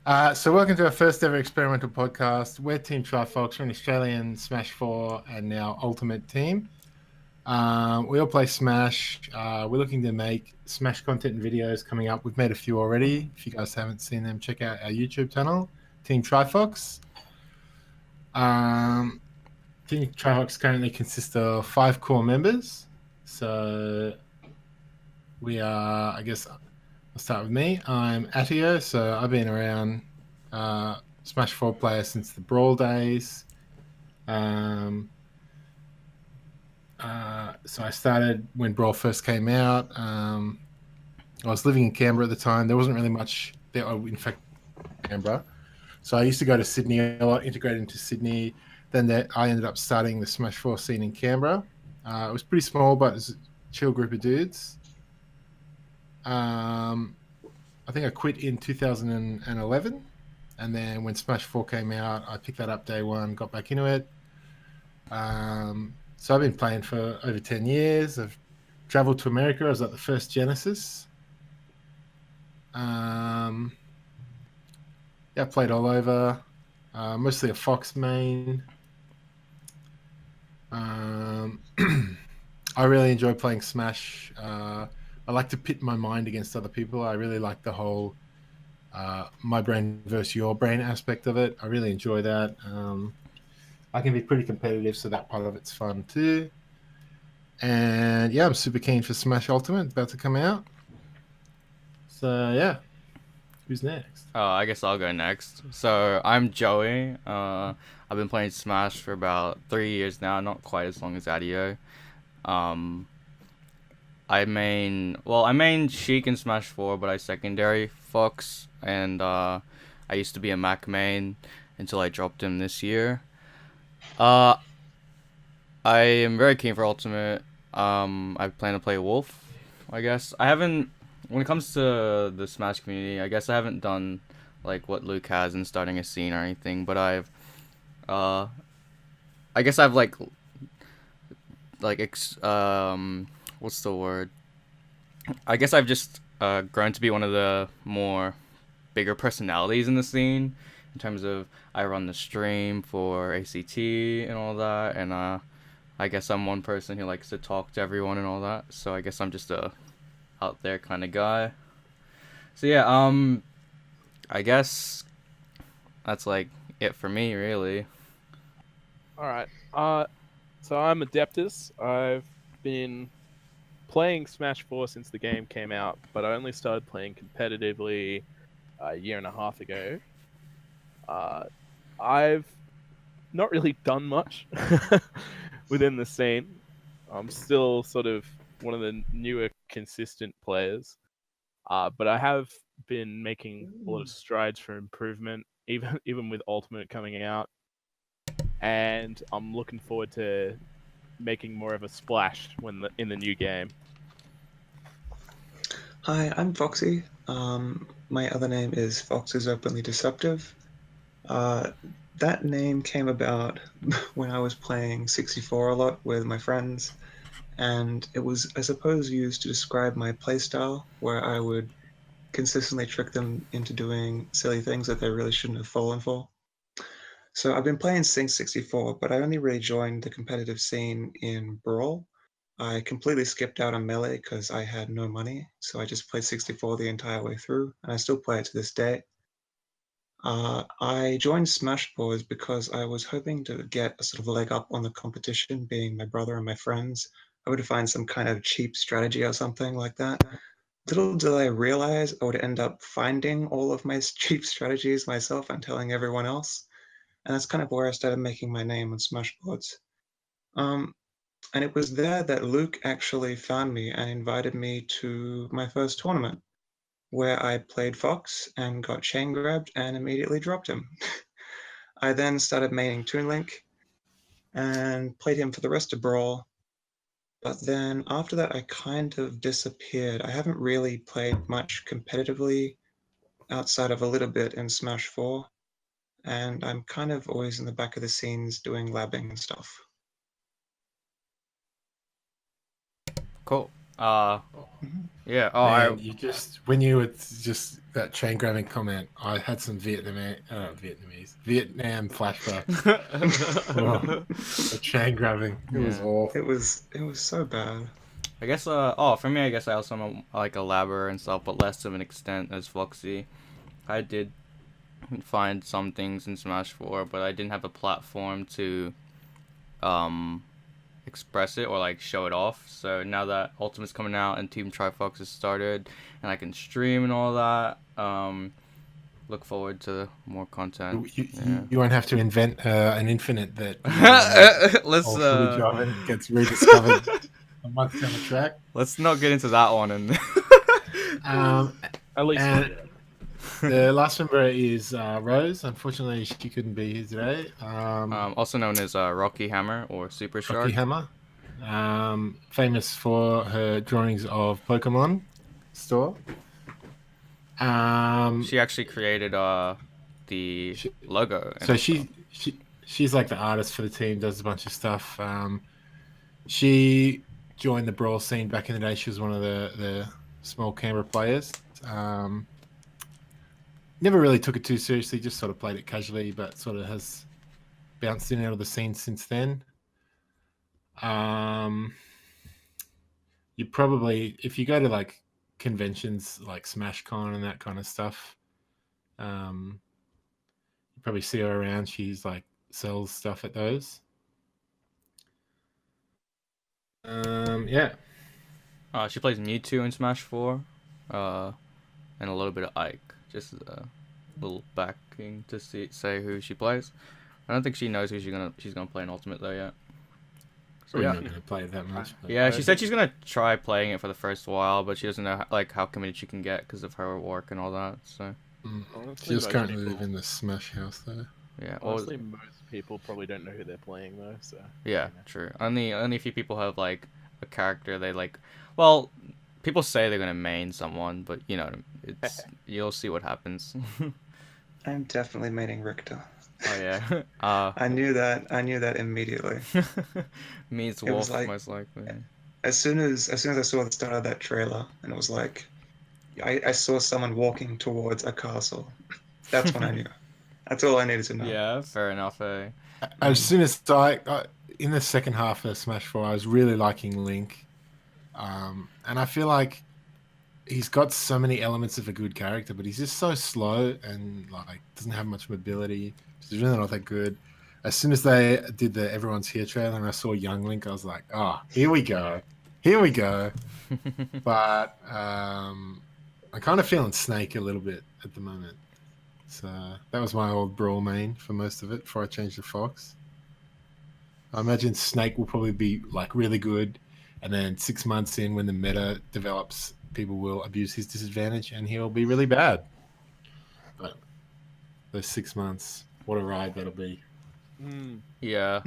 So welcome to our first ever experimental podcast. We're Team Trifox. We're an Australian Smash 4 and now Ultimate team. We all play Smash. We're looking to make Smash content and videos coming up. We've made a few already. If you guys haven't seen them, check out our YouTube channel, Team Trifox. Um, Team Trifox currently consists of 5 core members. So we are, I guess, I'll start with me. I'm Atyeo, so I've been around Smash 4 player since the Brawl days. Um, so I started when Brawl first came out. I was living in Canberra at the time. There wasn't really much there, in fact, Canberra. So I used to go to Sydney a lot, integrated into Sydney. I ended up starting the Smash 4 scene in Canberra. It was pretty small, but it was a chill group of dudes. I think I quit in 2011. And then when Smash 4 came out, I picked that up day one, got back into it. So I've been playing for over 10 years. I've traveled to America. I was at the first Genesis. Yeah, I played all over, mostly a Fox main. I really enjoy playing Smash. I like to pit my mind against other people. I really like the whole my brain versus your brain aspect of it. I really enjoy that. I can be pretty competitive, so that part of it's fun too. And yeah, I'm super keen for Smash Ultimate about to come out. So yeah, who's next? I guess I'll go next. So I'm Joey. I've been playing Smash for about 3 years now, not quite as long as Atyeo. Um, I main Sheik in Smash 4, but I secondary Fox, and I used to be a Mac main until I dropped him this year. Uh, I am very keen for Ultimate. I plan to play Wolf. I guess I haven't. When it comes to the Smash community, I guess I haven't done like what Luke has in starting a scene or anything. But uh, I guess I've what's the word? I guess I've just grown to be one of the more bigger personalities in the scene in terms of I run the stream for ACT and all that, and I guess I'm one person who likes to talk to everyone and all that. So I guess I'm just a out there kind of guy. So yeah, I guess that's like it for me, really. All right. So I'm Adeptus. I've been playing Smash 4 since the game came out, but I only started playing competitively a year and a half ago. I've not really done much within the scene. I'm still sort of one of the newer consistent players, but I have been making a lot of strides for improvement, even with Ultimate coming out, and I'm looking forward to making more of a splash in the new game. Hi, I'm Foxy. My other name is Fox is Openly Deceptive. That name came about when I was playing 64 a lot with my friends, and it was, I suppose, used to describe my playstyle, where I would consistently trick them into doing silly things that they really shouldn't have fallen for. So I've been playing Sync 64, but I only really joined the competitive scene in Brawl. I completely skipped out on Melee because I had no money, so I just played 64 the entire way through, and I still play it to this day. I joined Smash Bros because I was hoping to get a sort of leg up on the competition, being my brother and my friends. I would find some kind of cheap strategy or something like that. Little did I realize I would end up finding all of my cheap strategies myself and telling everyone else. And that's kind of where I started making my name on Smashboards. Um, and it was there that Luke actually found me and invited me to my first tournament, where I played Fox and got chain grabbed and immediately dropped him. I then started maining Toon Link and played him for the rest of Brawl. But then after that, I kind of disappeared. I haven't really played much competitively outside of a little bit in Smash 4, and I'm kind of always in the back of the scenes doing labbing and stuff. Cool. Yeah. Oh, Man, you just when you were just that chain grabbing comment, I had some Vietnam flashbacks. Oh, the chain grabbing, it was Yeah. awful. It was so bad. I guess. Oh, for me, I guess I also am like a labber and stuff, but less to an extent as Foxy. I did find some things in Smash 4, but I didn't have a platform to express it or like show it off. So now that Ultimate's coming out and TeamTrifox has started and I can stream and all that, look forward to more content. You won't have to invent an infinite that Let's all footage of it gets rediscovered a month down the track. let's not get into that one. And At least not and yet. the last member is Rose. Unfortunately, she couldn't be here today. also known as Rocky Hammer or Super Shark. Rocky Hammer, famous for her drawings of Pokemon store. She actually created the logo. So she's like the artist for the team, does a bunch of stuff. She joined the brawl scene back in the day. She was one of the small Canberra players. Never really took it too seriously, just sort of played it casually, but sort of has bounced in and out of the scene since then. You probably, if you go to like conventions like SmashCon and that kind of stuff, you probably see her around. She's like sells stuff at those. Yeah. She plays Mewtwo in Smash 4, and a little bit of Ike. Just a little backing to say who she plays. I don't think she knows who she's gonna play in Ultimate though yet. So We're yeah, not going to play it that much. But yeah. She said she's gonna try playing it for the first while, but she doesn't know how committed she can get because of her work and all that. So she just currently live in the Smash house though. yeah, Honestly, most people probably don't know who they're playing though. So yeah, true. Only a few people have like a character they like. Well, people say they're gonna main someone, but you know, it's you'll see what happens. I'm definitely maining Richter. Oh yeah. I knew that immediately. Means It was Wolf like- most likely. As soon as I saw the start of that trailer, and it was like, I saw someone walking towards a castle. That's when I knew. That's all I needed to know. Yeah, fair enough. As soon as in the second half of Smash 4, I was really liking Link. And I feel like he's got so many elements of a good character, but he's just so slow and like doesn't have much mobility. He's really not that good. As soon as they did the Everyone's Here trailer and I saw Young Link, I was like, oh, here we go. But I'm kind of feeling Snake a little bit at the moment. So that was my old Brawl main for most of it before I changed to Fox. I imagine Snake will probably be like really good, and then 6 months in, when the meta develops, people will abuse his disadvantage and he'll be really bad. But those 6 months, what a ride that'll be. Yeah.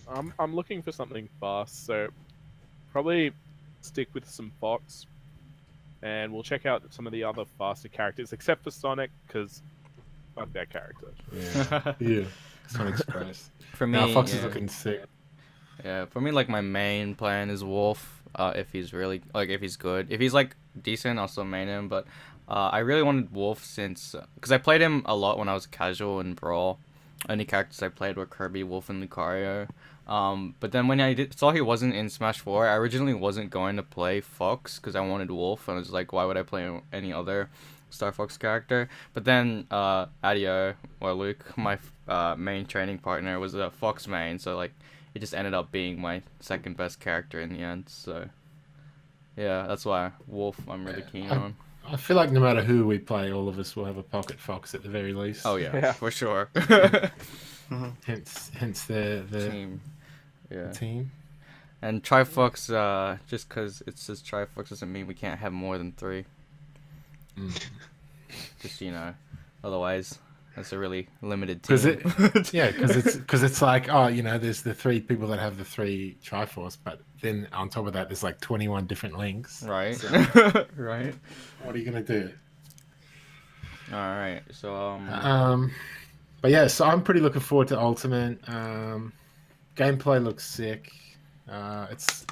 I'm looking for something fast, so probably stick with some Fox, and we'll check out some of the other faster characters, except for Sonic, because fuck that character. Yeah. Sonic Express. For me, Now Fox is yeah. looking sick. Yeah, for me, like my main plan is Wolf. If he's really if he's good, if he's like decent, I'll still main him. But I really wanted Wolf since because I played him a lot when I was casual in Brawl. Only characters I played were Kirby, Wolf, and Lucario. But then when I saw he wasn't in Smash 4, I originally wasn't going to play Fox because I wanted Wolf. And I was like, why would I play any other Star Fox character? But then Atyeo or Luke, my main training partner, was a Fox main, so like it just ended up being my second best character in the end. So yeah, that's why Wolf I'm really keen on. I feel like no matter who we play, all of us will have a pocket Fox at the very least. Oh yeah, for sure. Hence the Team. Yeah. team. And Trifox, just because it says Trifox doesn't mean we can't have more than 3. Just otherwise that's a really limited team. Because it's like, oh, there's the 3 people that have the 3 Triforce, but then on top of that, there's like 21 different links. Right. So, right. what are you gonna do? All right. So But yeah, so I'm pretty looking forward to Ultimate. Gameplay looks sick. It's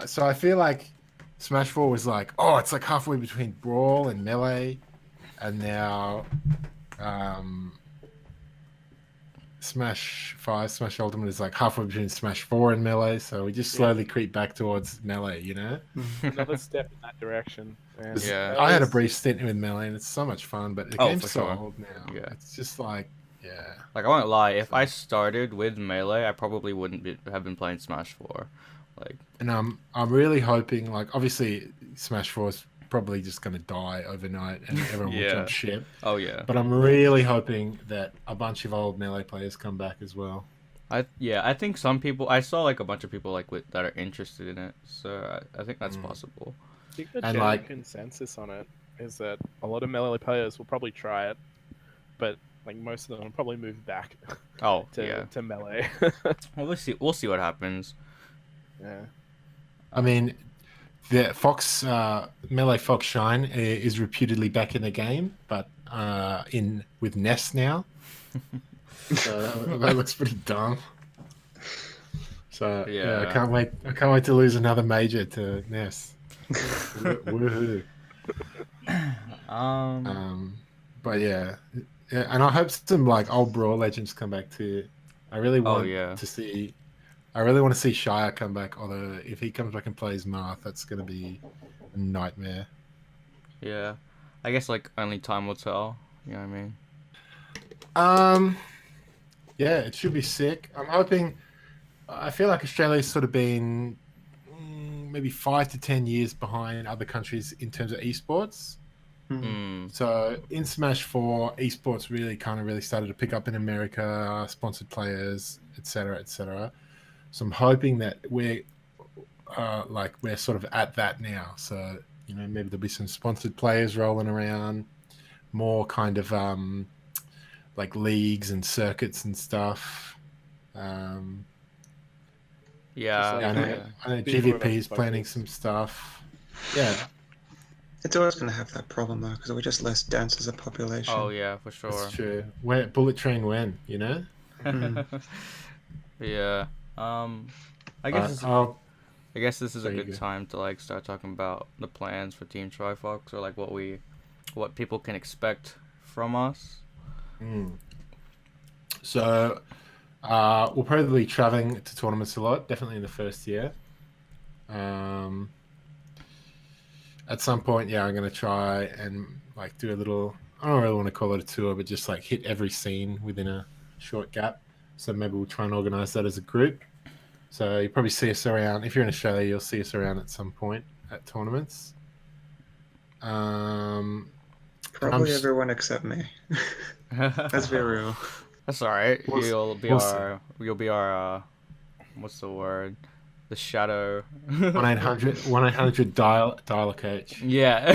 So I feel like Smash 4 was like, oh, it's like halfway between Brawl and Melee, and now Smash 5, Smash Ultimate is like halfway between Smash 4 and Melee, so we just slowly creep back towards Melee, you know? Another step in that direction. And 'Cause Yeah. I had a brief stint with Melee, and it's so much fun, but the Oh, game's for so sure. old now. Yeah. It's just like, yeah. Like, I won't lie, if I started with Melee, I probably wouldn't have been playing Smash 4. Like, And I'm really hoping, like, obviously Smash 4 is probably just going to die overnight and everyone will Yeah. jump ship. oh yeah. But I'm really hoping that a bunch of old Melee players come back as well. I think some people, I saw like a bunch of people like that are interested in it, so I think that's possible. I think the And, general like- consensus on it is that a lot of Melee players will probably try it, but like most of them will probably move back Oh, to, yeah. to Melee. Well, we'll see what happens. Yeah. I mean, the Fox Melee Fox Shine is reputedly back in the game, but in with Ness now. So that looks pretty dumb. So yeah, Yeah. I can't wait. I can't wait to lose another major to Ness. Woohoo! But yeah, and I hope some like old Brawl legends come back too. I really want yeah. to see. I really want to see Shire come back. Although if he comes back and plays Marth, that's going to be a nightmare. Yeah. I guess like only time will tell. You know what I mean? Yeah, it should be sick. I'm hoping. I feel like Australia's sort of been maybe 5 to 10 years behind other countries in terms of esports. Mm. So in Smash 4, esports really started to pick up in America, sponsored players, etc., etc. So I'm hoping that we're sort of at that now. So maybe there'll be some sponsored players rolling around, more kind of like leagues and circuits and stuff. Yeah. like- I know, yeah. I know Be more of a GVP is planning focus. some stuff. Yeah, It's always going to have that problem though, because we're just less dense as a population. Oh yeah, for sure. that's true. Where Bullet Train when, Yeah. I guess I guess this is a There you good go. time to like start talking about the plans for Team Trifox, or like what people can expect from us. So we'll probably be traveling to tournaments a lot, definitely in the first year. At some point, I'm going to try and like do a little, I don't really want to call it a tour, but just like hit every scene within a short gap. So maybe we'll try and organize that as a group. So you probably see us around. If you're in Australia, you'll see us around at some point at tournaments. Probably just- everyone except me. Let's be real. That's all right. We'll s- You'll be we'll s- our what's the word? The shadow. 1-800 dial a coach. Yeah.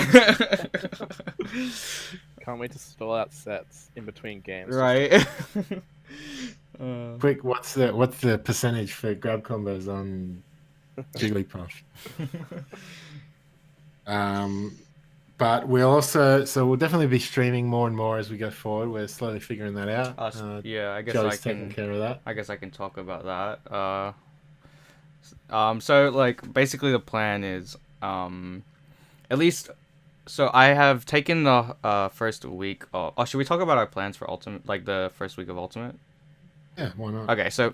Can't wait to stall out sets in between games. right. Quick, what's the percentage for grab combos on Jigglypuff? But we'll definitely be streaming more and more as we go forward. We're slowly figuring that out. Yeah, I guess Joey's I taking can. care of that. I guess I can talk about that. So like basically the plan is at least. So I have taken the first week. Oh, should we talk about our plans for Ultimate? Like the first week of Ultimate. Yeah, why not? Okay, so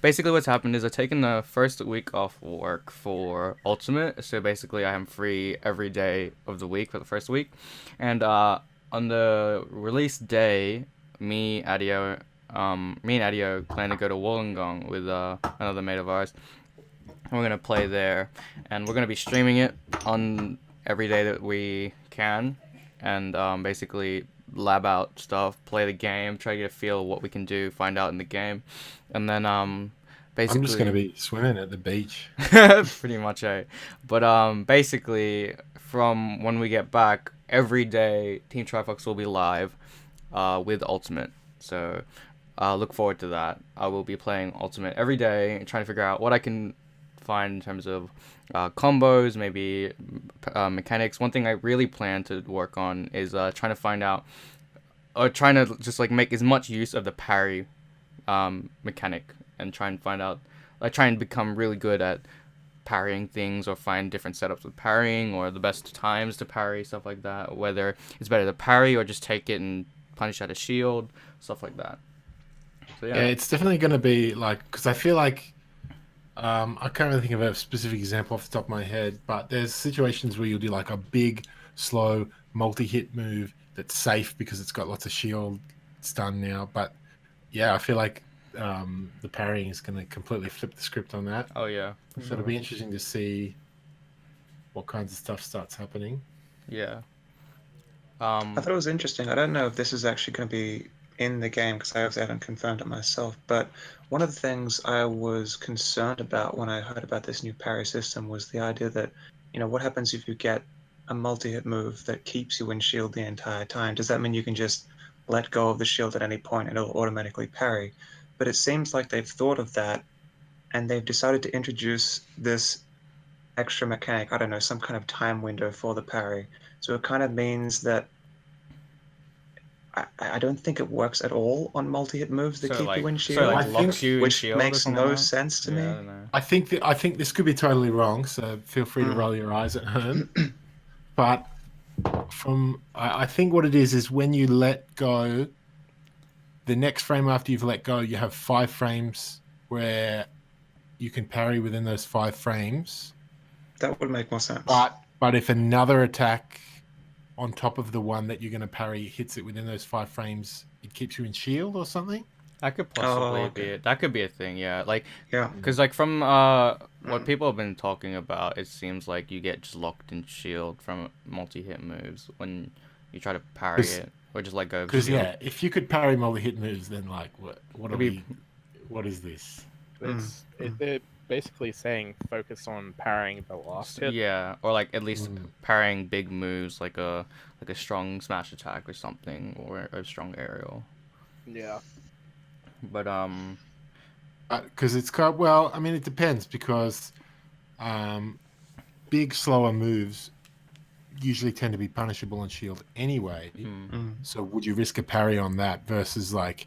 basically what's happened is I've taken the first week off work for Ultimate. So basically I am free every day of the week for the first week. And on the release day, me and Atyeo plan to go to Wollongong with another mate of ours. And we're going to play there. And we're going to be streaming it on every day that we can. And basically lab out stuff, play the game, try to get a feel of what we can do, find out in the game, and then basically I'm just gonna be swimming at the beach. pretty much but basically from when we get back every day Team Trifox will be live with Ultimate, so look forward to that. I will be playing Ultimate every day and trying to figure out what I can find in terms of combos, maybe mechanics. One thing I really plan to work on is trying to find out, or trying to just like make as much use of the parry mechanic, and try and find out, try and become really good at parrying things, or find different setups with parrying, or the best times to parry, stuff like that. Whether it's better to parry or just take it and punish at a shield, stuff like that. So Yeah, it's definitely going to be like, because I feel like I can't really think of a specific example off the top of my head, but there's situations where you'll do like a big, slow, multi-hit move that's safe because it's got lots of shield stun now. But yeah, I feel like the parrying is going to completely flip the script on that. Oh yeah, So it'll be interesting to see what kinds of stuff starts happening. Yeah. I thought it was interesting. I don't know if this is actually going to be in the game because I obviously haven't confirmed it myself. But one of the things I was concerned about when I heard about this new parry system was the idea that, what happens if you get a multi-hit move that keeps you in shield the entire time? Does that mean you can just let go of the shield at any point and it'll automatically parry? But it seems like they've thought of that and they've decided to introduce this extra mechanic, I don't know, some kind of time window for the parry. So it kind of means that I don't think it works at all on multi-hit moves that keep you in shield, locks you in which shield, makes no sense to me. I don't know. I think this could be totally wrong, so feel free to roll your eyes at home. But I think what it is when you let go, the next frame after you've let go, you have 5 frames where you can parry within those 5 frames. That would make more sense. But if another attack on top of the one that you're going to parry hits it within those 5 frames, it keeps you in shield or something. That could possibly be it. That could be a thing, yeah. Yeah. Because from what people have been talking about, it seems like you get just locked in shield from multi-hit moves when you try to parry it, or just let go. Because if you could parry multi-hit moves, then like what is this? They're basically saying focus on parrying the last hit. Yeah, or like at least parrying big moves, like a strong smash attack or something, or a strong aerial. Yeah. But because it's got it depends because big slower moves usually tend to be punishable on shield anyway. So would you risk a parry on that versus like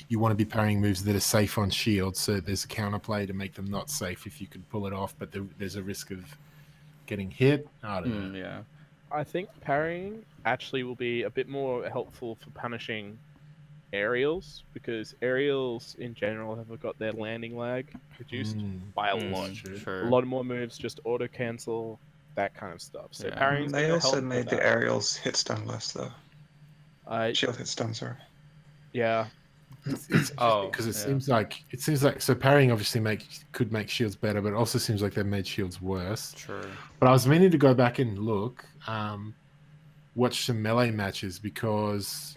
you want to be parrying moves that are safe on shield, so there's a counterplay to make them not safe if you could pull it off, but there's a risk of getting hit. I don't know. Yeah. I think parrying actually will be a bit more helpful for punishing aerials, because aerials in general have got their landing lag reduced by a lot. Sure. A lot more moves just auto cancel, that kind of stuff. So parrying. They also made the aerials hit stun less though. Shield hit stun, sorry. Yeah. Because it seems like so parrying obviously could make shields better, but it also seems like they've made shields worse. Sure. But I was meaning to go back and look, watch some melee matches, because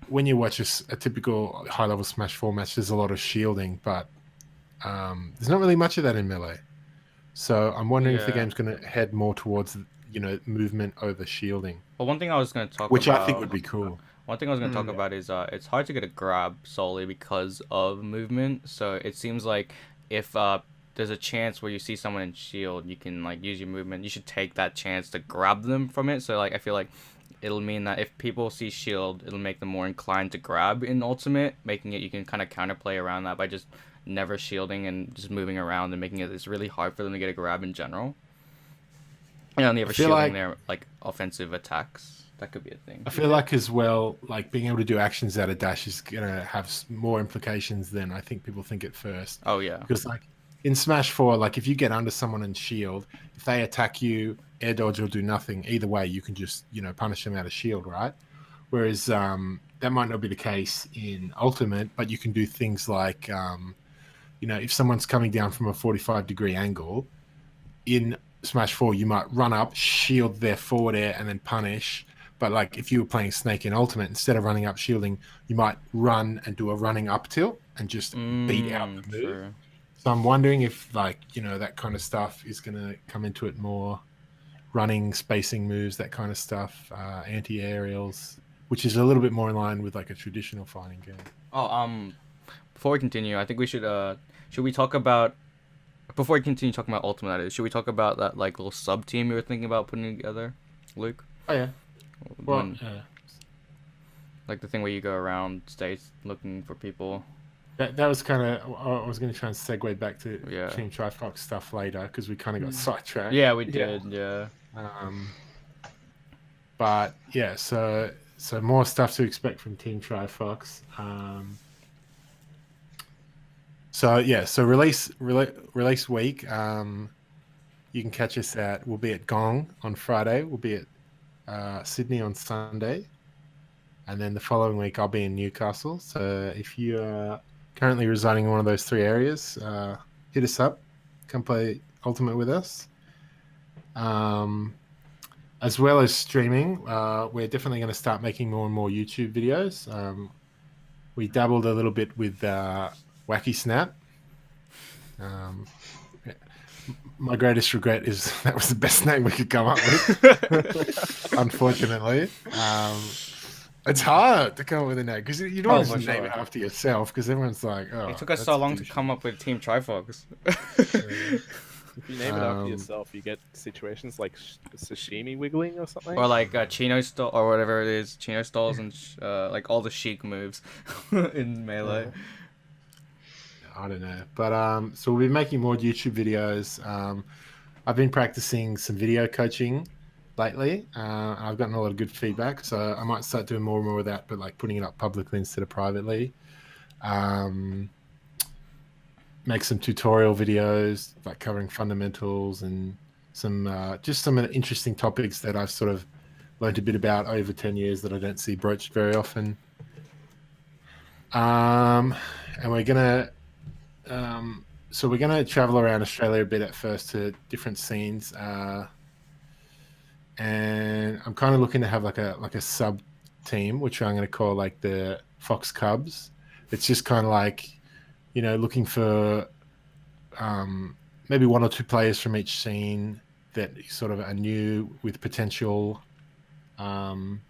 when you watch a typical high-level Smash 4 match, there's a lot of shielding, but there's not really much of that in melee. So I'm wondering if the game's going to head more towards movement over shielding. Well, one thing I was going to talk which about, I think would be cool. One thing I was going to talk about is it's hard to get a grab solely because of movement. So it seems like if there's a chance where you see someone in shield, you can like use your movement. You should take that chance to grab them from it. So like I feel like it'll mean that if people see shield, it'll make them more inclined to grab in ultimate, making it you can kind of counterplay around that by just never shielding and just moving around and making it's really hard for them to get a grab in general. And on the other shielding their like offensive attacks. That could be a thing. I feel like as well, like being able to do actions out of dash is going to have more implications than I think people think at first. Oh, yeah. Because like in Smash 4, like if you get under someone in shield, if they attack you, air dodge or do nothing, either way, you can just, punish them out of shield, right? Whereas that might not be the case in Ultimate, but you can do things like, if someone's coming down from a 45-degree angle, in Smash 4, you might run up, shield their forward air, and then punish. But like if you were playing Snake in Ultimate, instead of running up shielding, you might run and do a running up tilt and just beat out the move. Sure. So I'm wondering if that kind of stuff is going to come into it more. Running, spacing moves, that kind of stuff, anti-aerials, which is a little bit more in line with like a traditional fighting game. Before we continue, I think we should we talk about, before we continue talking about Ultimate, should we talk about that like little sub team you were thinking about putting together, Luke? Oh yeah. Well, like the thing where you go around states looking for people. That was kind of, I was going to try and segue back to Yeah. Team Trifox stuff later because we kind of got sidetracked. Yeah, we Yeah. did. Yeah. But yeah, so more stuff to expect from Team Trifox. So yeah, so release week. You can catch us we'll be at Gong on Friday. We'll be at Sydney on Sunday, and then the following week I'll be in Newcastle. So if you are currently residing in one of those three areas, hit us up. Come play Ultimate with us. As well as streaming, we're definitely going to start making more and more YouTube videos. We dabbled a little bit with Wacky Snap. My greatest regret is that was the best name we could come up with. Unfortunately, it's hard to come up with a name because you don't want to name it after yourself because everyone's like, "Oh." It took us so long to come up with Team Trifox. If you name it after yourself, you get situations like sashimi wiggling or something. Or like Chino stall or whatever it is, Chino stalls and like all the chic moves in Melee. I don't know, but so we'll be making more YouTube videos. I've been practicing some video coaching lately. I've gotten a lot of good feedback, so I might start doing more and more of that, but like putting it up publicly instead of privately. Make some tutorial videos like covering fundamentals and some just some interesting topics that I've sort of learned a bit about over 10 years that I don't see broached very often. And we're gonna so we're gonna travel around Australia a bit at first to different scenes, and I'm kind of looking to have like a sub team, which I'm going to call like the Fox Cubs. It's just kind of like, looking for maybe one or two players from each scene that sort of are new with potential, and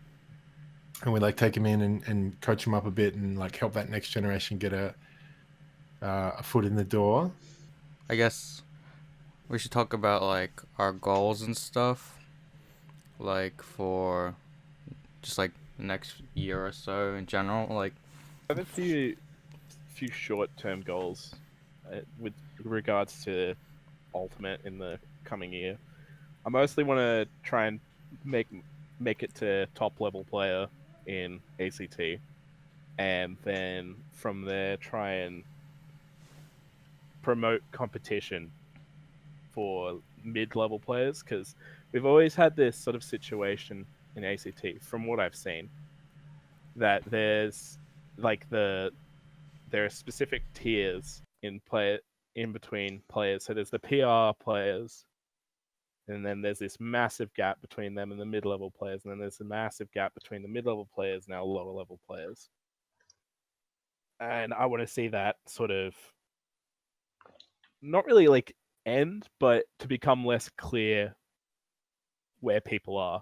we like take them in and coach them up a bit and like help that next generation get a foot in the door. I guess we should talk about like our goals and stuff, like for just like the next year or so in general. Like, I have a few short-term goals with regards to Ultimate in the coming year. I mostly want to try and make it to top level player in ACT, and then from there try and promote competition for mid-level players, because we've always had this sort of situation in ACT, from what I've seen, that there's like there are specific tiers in between players. So there's the PR players, and then there's this massive gap between them and the mid-level players, and then there's a massive gap between the mid-level players and our lower-level players. And I want to see that sort of not really like end, but to become less clear where people are,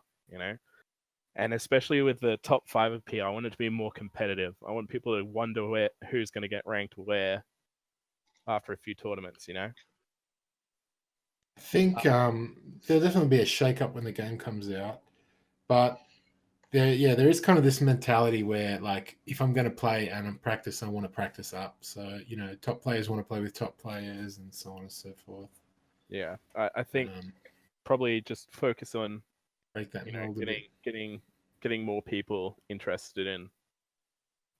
And especially with the top 5 of PR, I want it to be more competitive. I want people to wonder who's going to get ranked where after a few tournaments, I think there'll definitely be a shake-up when the game comes out, but there is kind of this mentality where, like, if I'm going to play and I'm practice, I want to practice up. So, top players want to play with top players and so on and so forth. Yeah, I think probably just focus on break that getting more people interested in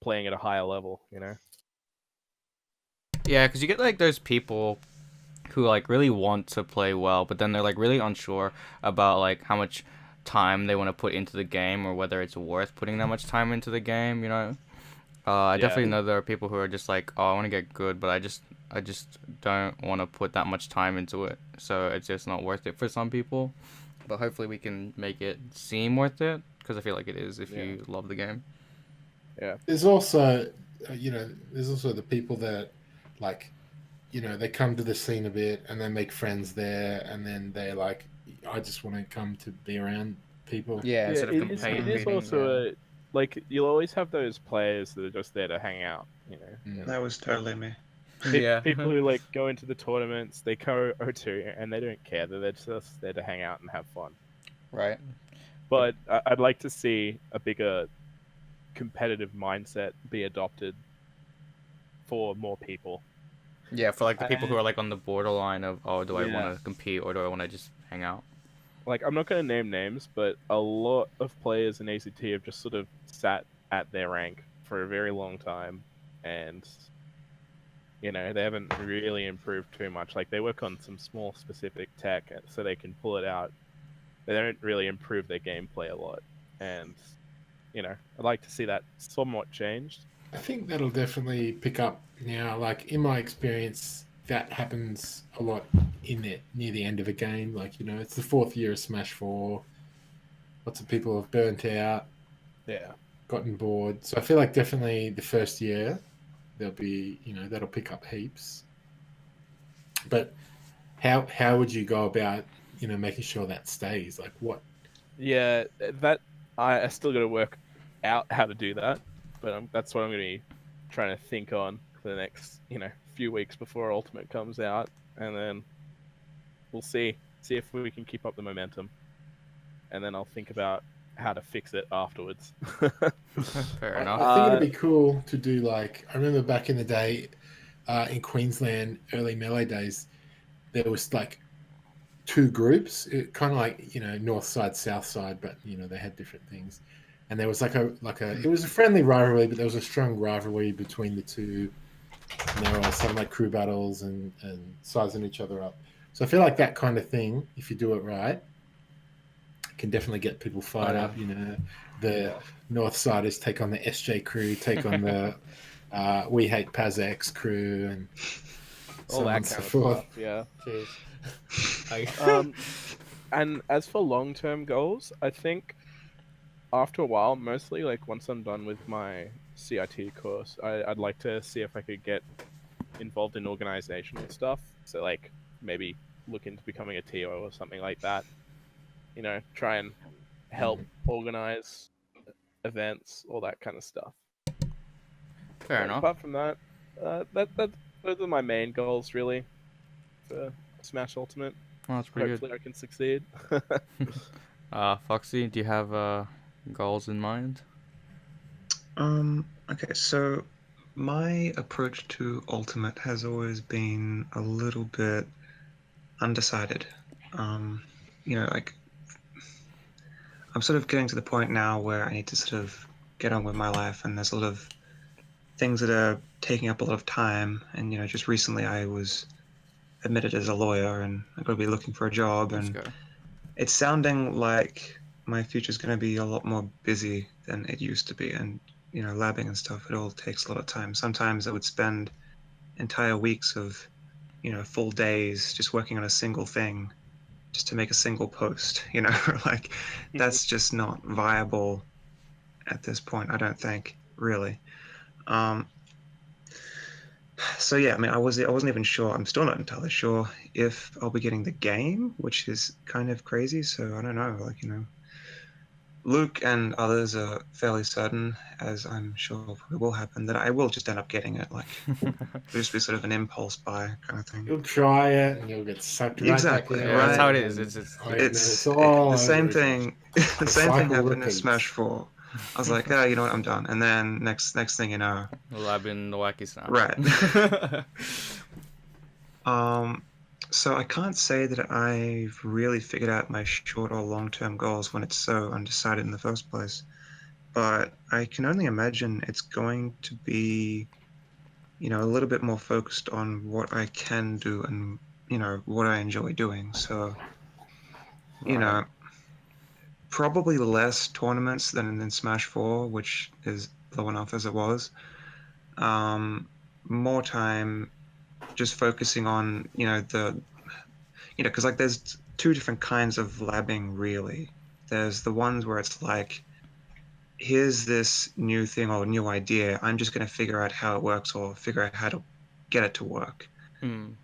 playing at a higher level, Yeah, because you get like those people who like really want to play well, but then they're like really unsure about like how much time they want to put into the game or whether it's worth putting that much time into the game. I definitely know there are people who are just like, oh, I want to get good, but I just don't want to put that much time into it, so it's just not worth it for some people. But hopefully we can make it seem worth it, because I feel like it is if you love the game. Yeah. There's also the people that like, they come to the scene a bit and they make friends there, and then they're like, I just want to come to be around people. Yeah, instead of it is also like you'll always have those players that are just there to hang out, That was totally me. People who like go into the tournaments, they go O2 and they don't care. They're just there to hang out and have fun. Right. But I'd like to see a bigger competitive mindset be adopted for more people. Yeah, for like the people who And- are like on the borderline of, oh, do I Yeah. want to compete or do I want to just hang out? Like, I'm not going to name names, but a lot of players in ACT have just sort of sat at their rank for a very long time, and they haven't really improved too much. Like, they work on some small specific tech so they can pull it out. They don't really improve their gameplay a lot, and I'd like to see that somewhat changed. I think that'll definitely pick up now. Like in my experience, that happens a lot near the end of a game. Like it's the fourth year of Smash 4. Lots of people have burnt out, Yeah. gotten bored. So I feel like definitely the first year there'll be that'll pick up heaps. But how would you go about making sure that stays? Like what? Yeah, that I still got to work out how to do that, but that's what I'm going to be trying to think on for the next few weeks before Ultimate comes out, and then we'll see if we can keep up the momentum, and then I'll think about how to fix it afterwards. Fair enough. I think it'd be cool to do like I remember back in the day in Queensland, early Melee days, there was like two groups, kind of like north side, south side, but they had different things. And there was it was a friendly rivalry, but there was a strong rivalry between the two. And they were always having like crew battles and sizing each other up. So I feel like that kind of thing, if you do it right, can definitely get people fired up. The north siders take on the SJ crew, take on the We Hate PazX crew, and all so on that and so kind of forth. stuff. Yeah. Cheers. And as for long-term goals, I think after a while, mostly like once I'm done with my CIT course, I'd like to see if I could get involved in organizational stuff. So like maybe look into becoming a Atyeo or something like that. Try and help organize events, all that kind of stuff. Fair enough. Apart from that, those are my main goals really for Smash Ultimate. Well, that's pretty Hopefully I can succeed. good. Foxy, do you have goals in mind? Okay, so my approach to Ultimate has always been a little bit undecided. Like I'm sort of getting to the point now where I need to sort of get on with my life, and there's a lot of things that are taking up a lot of time. And just recently I was admitted as a lawyer, and I'm going to be looking for a job, and it's sounding like my future's going to be a lot more busy than it used to be. And labbing and stuff, it all takes a lot of time. Sometimes I would spend entire weeks of full days just working on a single thing just to make a single post. Like that's just not viable at this point, I don't think, really. So yeah, I mean, I wasn't even sure. I'm still not entirely sure if I'll be getting the game, which is kind of crazy. So I don't know. Like Luke and others are fairly certain, as I'm sure probably will happen, that I will just end up getting it. Like it'll just be sort of an impulse buy kind of thing. You'll try it and you'll get sucked right Exactly, back in. Yeah, that's how it and is. It's all the same over thing. The same cycle thing happened in repeats. Smash 4. I was like, you know what, I'm done. And then next thing you know, Labbing the wacky snap. right. So I can't say that I've really figured out my short or long-term goals when it's so undecided in the first place. But I can only imagine it's going to be, a little bit more focused on what I can do and, what I enjoy doing. So, Right. probably less tournaments than in Smash 4, which is low enough as it was. More time just focusing on, because like there's two different kinds of labbing, really. There's the ones where it's like, here's this new thing or new idea, I'm just going to figure out how it works or figure out how to get it to work. And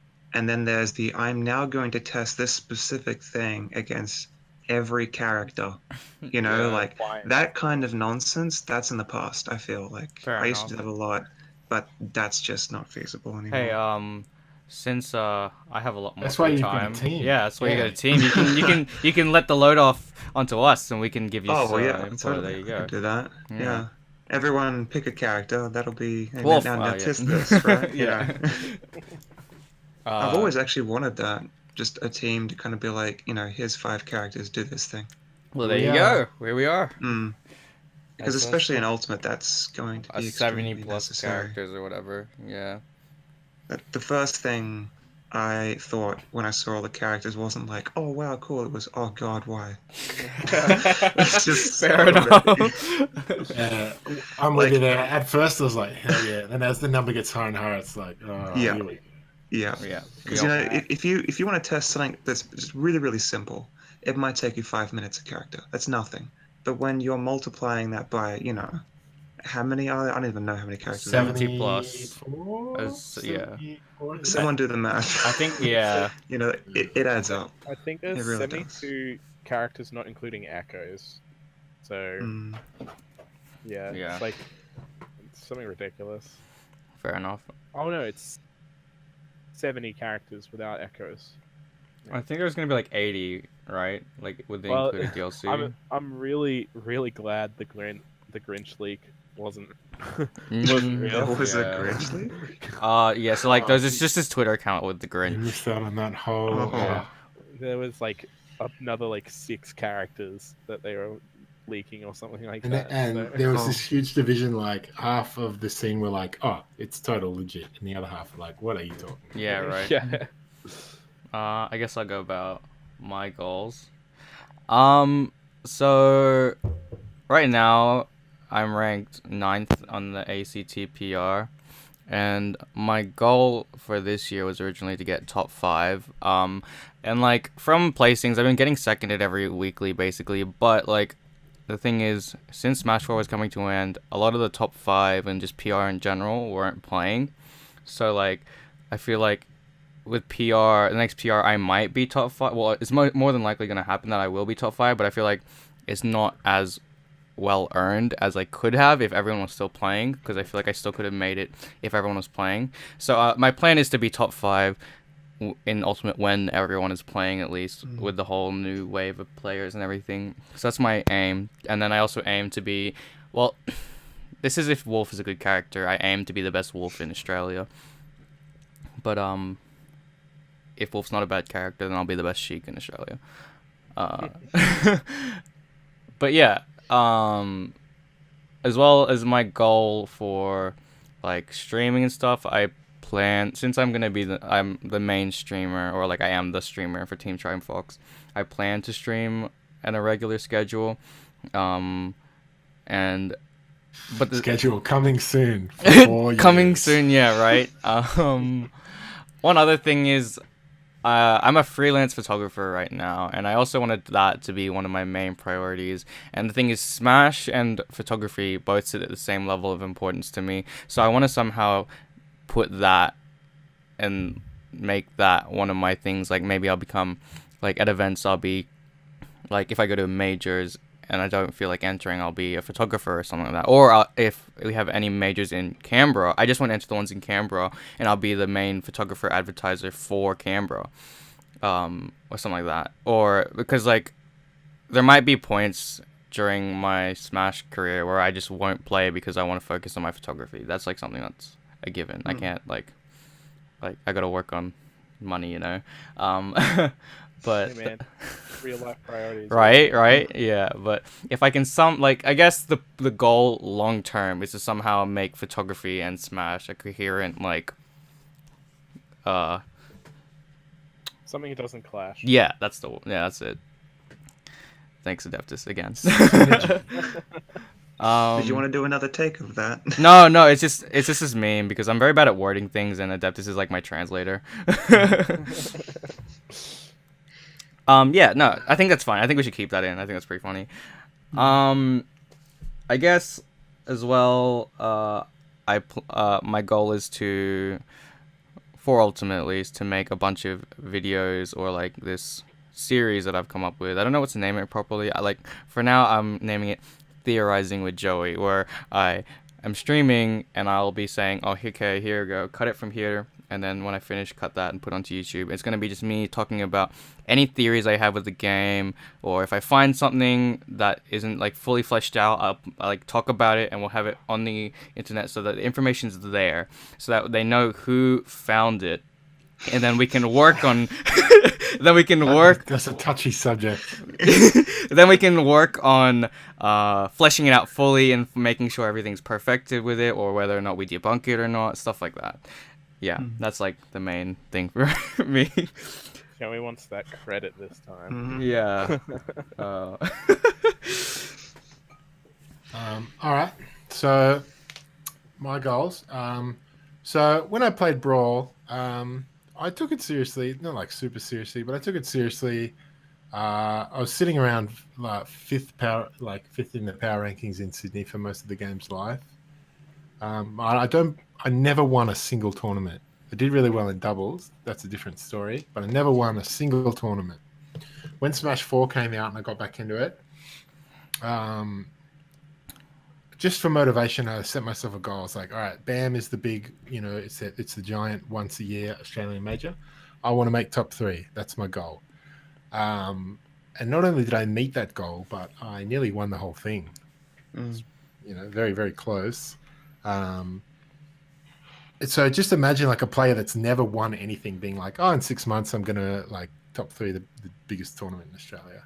then there's the, I'm now going to test this specific thing against every character, like that kind of nonsense, that's in the past. I feel like I used to do that a lot, but that's just not feasible anymore. Hey, since I have a lot more That's why free you've got a time. team. Yeah, that's why you got a team. You can let the load off onto us, and we can give you Oh well, yeah, input. totally. There you I go. can do that. Yeah. everyone pick a character. That'll be Wolf. now Yeah. test this, right? Yeah. I've always actually wanted that. Just a team to kind of be like, here's 5 characters, do this thing. Well, there you go. Here we are. Because That's especially in cool. Ultimate, that's going to be 70 extremely plus necessary. characters or whatever. Yeah. The first thing I thought when I saw all the characters wasn't like, oh wow, cool. It was, oh god, why? It's just Fair enough. Yeah, I'm with you there. At first, I was like, hell yeah. Then as the number gets higher and higher, it's like, oh, Yeah. here we go. Yeah. Yeah. Because if you want to test something that's just really, really simple, it might take you 5 minutes a character. That's nothing. But when you're multiplying that by, how many are there? I don't even know how many characters there are. 70 plus. 74? Yeah. 74? Someone do the math. I think, yeah. It adds up. I think there's It really 72 characters, not including echoes. So yeah, Yeah. it's like it's something ridiculous. Fair enough. Oh no, it's 70 characters without echoes. I think there's gonna be like 80, right? Like with the Well, included DLC. I'm really glad the Grinch leak wasn't Mm, real. What was a yeah. Grinch leak? Yeah, so like there's just his Twitter account with the You Grinch. missed out on that whole. Oh. There was like another like 6 characters that they were leaking or something like And, that. and so- there was this huge division. Like half of the scene were like, "Oh, it's total legit," and the other half were like, "What are you talking?" Yeah, right. Yeah. I guess I'll go about my goals. So right now I'm ranked 9th on the ACT PR, and my goal for this year was originally to get top 5. And like from placings, I've been getting seconded every weekly basically, but like the thing is, since Smash 4 was coming to an end, a lot of the top 5 and just PR in general weren't playing. So like I feel like with PR, the next PR, I might be top 5. Well, it's more than likely going to happen that I will be top 5, but I feel like it's not as well earned as I could have if everyone was still playing, because I feel like I still could have made it if everyone was playing. So my plan is to be top 5 in Ultimate when everyone is playing, at least with the whole new wave of players and everything. So that's my aim. And then I also aim to be, well, this is if Wolf is a good character. I aim to be the best Wolf in Australia. But if Wolf's not a bad character, then I'll be the best Sheik in Australia. But yeah, as well as my goal for like streaming and stuff, I plan, since I'm the main streamer, or like I am the streamer for TeamTrifox, I plan to stream at a regular schedule. But the Schedule coming soon. coming soon, yeah, right. One other thing is, I'm a freelance photographer right now, and I also wanted that to be one of my main priorities. And the thing is, Smash and photography both sit at the same level of importance to me. So I want to somehow put that and make that one of my things. Like maybe I'll become, like at events, I'll be, like if I go to majors and I don't feel like entering, I'll be a photographer or something like that. Or if we have any majors in Canberra, I just want to enter the ones in Canberra, and I'll be the main photographer advertiser for Canberra, or something like that. Or because like there might be points during my Smash career where I just won't play because I want to focus on my photography. That's like something that's a given. I can't like I gotta work on money, you know. But Hey man, real life priorities. right, yeah. But if I can I guess the goal long term is to somehow make photography and Smash a coherent Something that doesn't clash. yeah, that's it. Thanks, Adeptus, again. Did you want to do another take of that? No, it's just this meme because I'm very bad at wording things, and Adeptus is like my translator. Yeah, no, I think that's fine. I think we should keep that in. I think that's pretty funny. I guess as well, my goal is for Ultimate at least, to make a bunch of videos or like this series that I've come up with. I don't know what to name it properly. For now, I'm naming it Theorizing with Joey, where I am streaming and I'll be saying, oh, okay, here we go, cut it from here, and then when I finish, cut that and put onto YouTube. It's gonna be just me talking about any theories I have with the game, or if I find something that isn't like fully fleshed out, I'll like talk about it, and we'll have it on the internet so that the information's there, so that they know who found it, and then we can work on. Then we can work. That's a touchy subject. Then we can work on fleshing it out fully and making sure everything's perfected with it, or whether or not we debunk it or not, stuff like that. Yeah, that's like the main thing for me. Joey wants that credit this time. Yeah. All right. So my goals. So when I played Brawl, I took it seriously, not like super seriously, but I took it seriously. I was sitting around like fifth in the power rankings in Sydney for most of the game's life. I never won a single tournament. I did really well in doubles. That's a different story, but I never won a single tournament. When Smash 4 came out and I got back into it, just for motivation, I set myself a goal. I was like, all right, BAM is the big, it's the giant once a year Australian major. I want to make top 3. That's my goal. And not only did I meet that goal, but I nearly won the whole thing. Very, very close. So just imagine like a player that's never won anything being like, oh, in 6 months, I'm going to like top 3, the biggest tournament in Australia.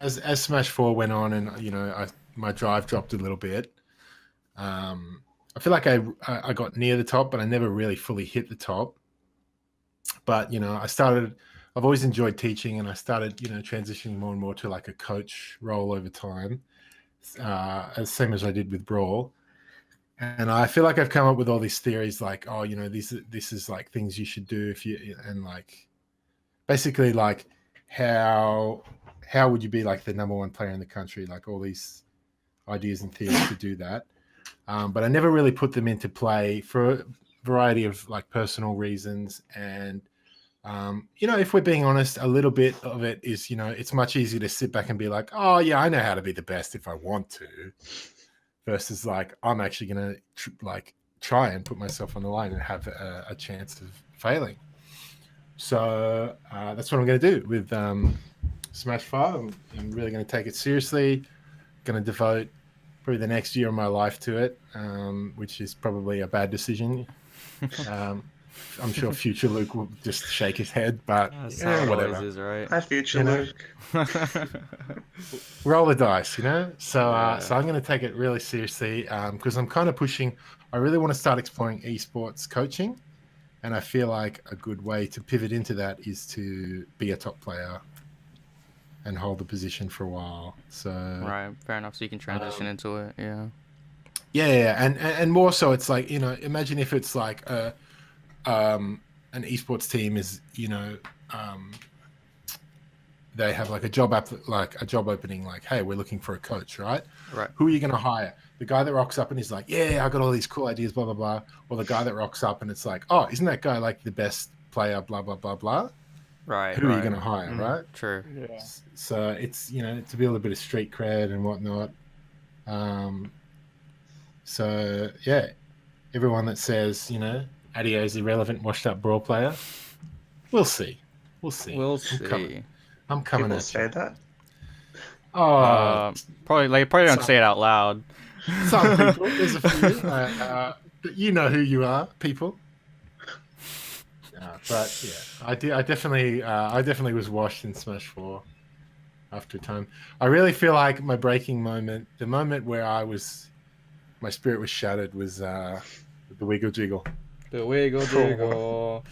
As Smash 4 went on and, my drive dropped a little bit, I feel like I got near the top, but I never really fully hit the top. But, I've always enjoyed teaching, and I started, transitioning more and more to like a coach role over time, as same as I did with Brawl. And I feel like I've come up with all these theories like, oh, this is like things you should do and like, basically like how would you be like the number 1 player in the country? Like all these ideas and theories to do that. But I never really put them into play for a variety of like personal reasons. And, if we're being honest, a little bit of it is, it's much easier to sit back and be like, oh yeah, I know how to be the best if I want to, versus like, I'm actually going to try and put myself on the line and have a chance of failing. So that's what I'm going to do with Smash 5. I'm really going to take it seriously. Going to devote probably the next year of my life to it, which is probably a bad decision. I'm sure future Luke will just shake his head, but whatever. Is, right? Hi, future Luke. Roll the dice, So I'm going to take it really seriously because I'm kind of pushing. I really want to start exploring esports coaching. And I feel like a good way to pivot into that is to be a top player and hold the position for a while. So right, fair enough. So you can transition into it, yeah. Yeah, and more so, it's like imagine if it's like an esports team is they have like a job opening, like, hey, we're looking for a coach, right? Right. Who are you going to hire? The guy that rocks up and he's like, yeah, I got all these cool ideas, blah, blah, blah. Or the guy that rocks up and it's like, oh, isn't that guy like the best player, blah, blah, blah, blah. Right. Who are you going to hire, right? True. Yeah. So it's, to build a bit of street cred and whatnot. So, yeah, everyone that says, Atyeo is irrelevant, washed up Brawl player, we'll see. We'll see. I'm coming People at say you. that. Oh, probably don't say it out loud. Some people, there's a few, but you know who you are, people. But yeah, I definitely was washed in Smash 4 after a time. I really feel like my breaking moment, the moment where my spirit was shattered, was the wiggle jiggle. The wiggle jiggle.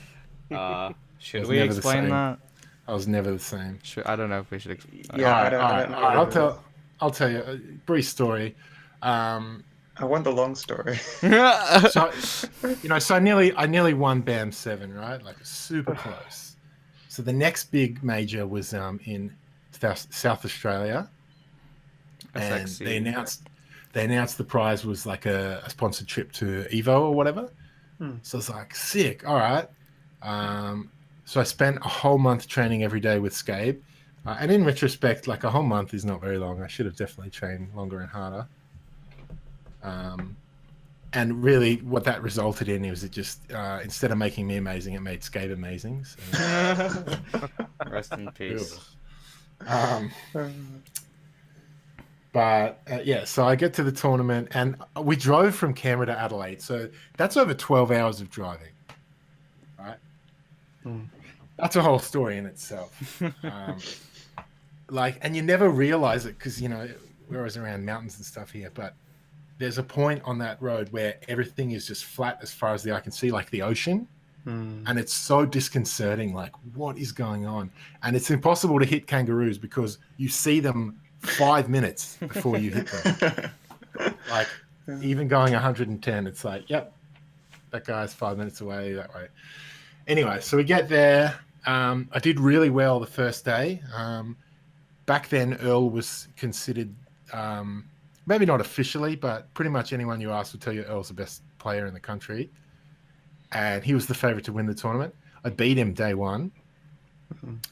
Should we explain that? I was never the same. I don't know if we should explain. Yeah, I don't know. I'll tell you a brief story. I want the long story. So I nearly won BAM 7, right? Like super close. So the next big major was in South Australia, and they announced the prize was like a sponsored trip to Evo or whatever. So it's like sick. All right. So I spent a whole month training every day with Scabe. And in retrospect, like a whole month is not very long. I should have definitely trained longer and harder. And really, what that resulted in was it just instead of making me amazing, it made Scape amazing. So. Rest in peace. But yeah, so I get to the tournament, and we drove from Canberra to Adelaide, so that's over 12 hours of driving, right? That's a whole story in itself. And you never realize it because we're always around mountains and stuff here, but there's a point on that road where everything is just flat as far as the eye can see, like the ocean. And it's so disconcerting, like what is going on? And it's impossible to hit kangaroos because you see them 5 minutes before you hit them. Like even going 110, it's like, yep, that guy's 5 minutes away that way. Anyway, so we get there. I did really well the first day. Back then, Earl was considered, maybe not officially, but pretty much anyone you ask will tell you Earl's the best player in the country. And he was the favorite to win the tournament. I beat him day one.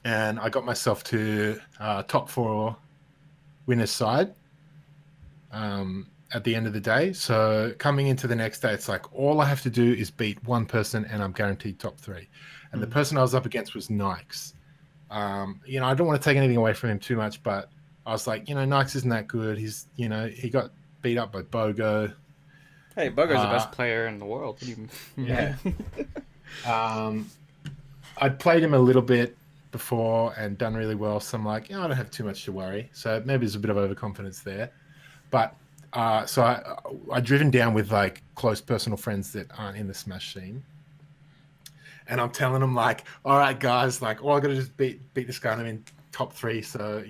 And I got myself to top 4 winners side at the end of the day. So coming into the next day, it's like all I have to do is beat one person and I'm guaranteed top 3. And the person I was up against was Nikes. I don't want to take anything away from him too much, but I was like, Nikes isn't that good. He's, he got beat up by Bogo. Hey, Bogo's the best player in the world. What do you mean? Yeah. I'd played him a little bit before and done really well, so I'm like, I don't have too much to worry. So maybe there's a bit of overconfidence there. But so I driven down with like close personal friends that aren't in the Smash scene. And I'm telling them like, all right, guys, like, I got to just beat this guy and I'm in top 3. So,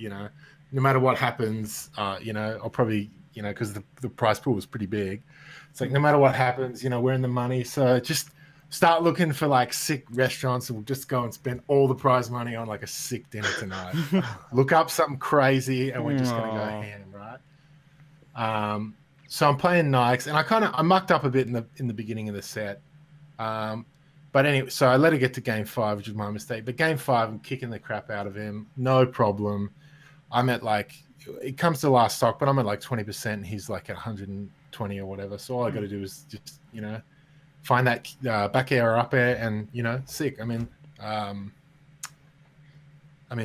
no matter what happens, I'll probably, because the prize pool was pretty big. It's like, no matter what happens, we're in the money. So just start looking for like sick restaurants and we'll just go and spend all the prize money on like a sick dinner tonight. Look up something crazy and we're just going to go ham, right? So I'm playing Nikes and I mucked up a bit in the beginning of the set. But anyway, so I let it get to game 5, which was my mistake. But game 5, I'm kicking the crap out of him. No problem. I'm at like, it comes to last stock, but I'm at like 20% and he's like at 120 or whatever. So all I got to do is just, find that back air or up air and, sick. I'm in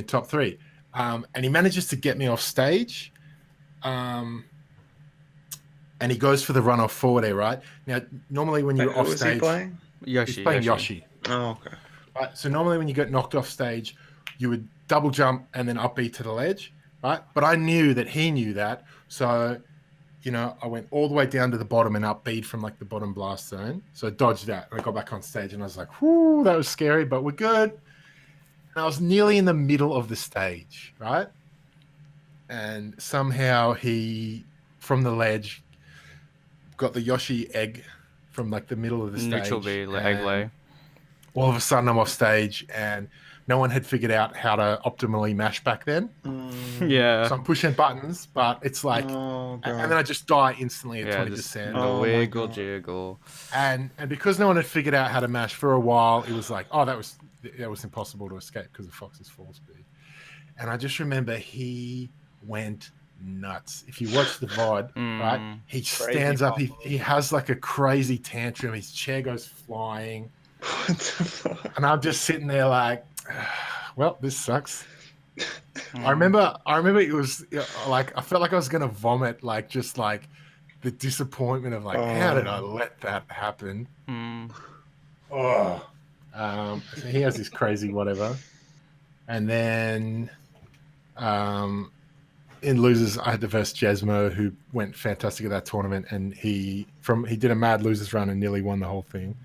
top 3. And he manages to get me off stage. And he goes for the run off forward air, right? Now, normally when you're off stage... Who is he playing? He's playing Yoshi. Oh, okay. Right, so normally when you get knocked off stage, you would double jump and then up B to the ledge, right? But I knew that he knew that. So, I went all the way down to the bottom and up B from like the bottom blast zone. So I dodged that and I got back on stage and I was like, whoo, that was scary, but we're good. And I was nearly in the middle of the stage, right? And somehow he, from the ledge, got the Yoshi egg from like the middle of the stage. Neutral B, egg lay. All of a sudden I'm off stage and no one had figured out how to optimally mash back then. Yeah. So I'm pushing buttons, but it's like, and then I just die instantly at 20%. The wiggle jiggle. And because no one had figured out how to mash for a while, it was like, that was impossible to escape because of Fox's fall speed. And I just remember he went nuts. If you watch the VOD, right, he stands up, he has like a crazy tantrum, his chair goes flying. What the fuck? And I'm just sitting there like, well, this sucks. I remember it was like, I felt like I was gonna vomit, like just like the disappointment of like, how did I let that happen? So he has this crazy whatever. And then in losers, I had to verse Jesmo, who went fantastic at that tournament, and he did a mad losers run and nearly won the whole thing.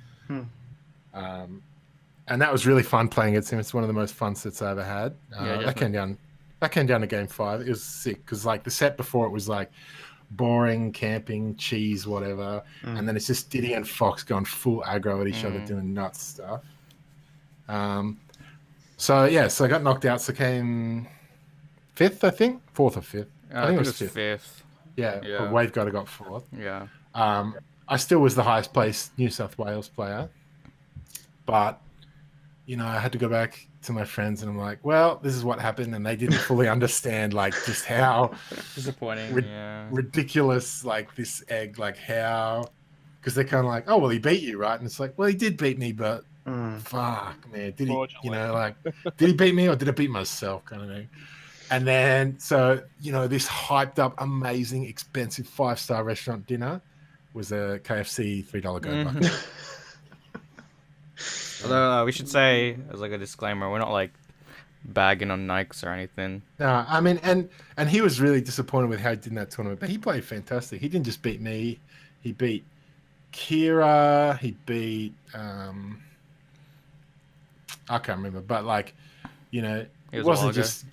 And that was really fun playing against him. It's one of the most fun sets I ever had. That came down to game 5. It was sick because like the set before it was like boring, camping, cheese, whatever, and then it's just Diddy and Fox going full aggro at each other, doing nuts stuff. So I got knocked out. So came 5th, I think, 4th or 5th. I think it was 5th. Yeah, but Wave Guy got 4th. Yeah. I still was the highest placed New South Wales player, but I had to go back to my friends, and I'm like, well, this is what happened, and they didn't fully understand like just how Disappointing. Yeah. ridiculous like this egg, like how, because they're kind of like, oh well, he beat you, right? And it's like, well, he did beat me, but fuck, man, did he? You know, like, did he beat me or did I beat myself, kind of thing. And then, so you know, this hyped up, amazing, expensive 5-star restaurant dinner was a KFC $3 go bucket. Although we should say, as like a disclaimer, we're not like bagging on Nikes or anything. No, I mean, and he was really disappointed with how he did in that tournament, but he played fantastic. He didn't just beat me; he beat Kira. He beat I can't remember, but like, you know, it wasn't just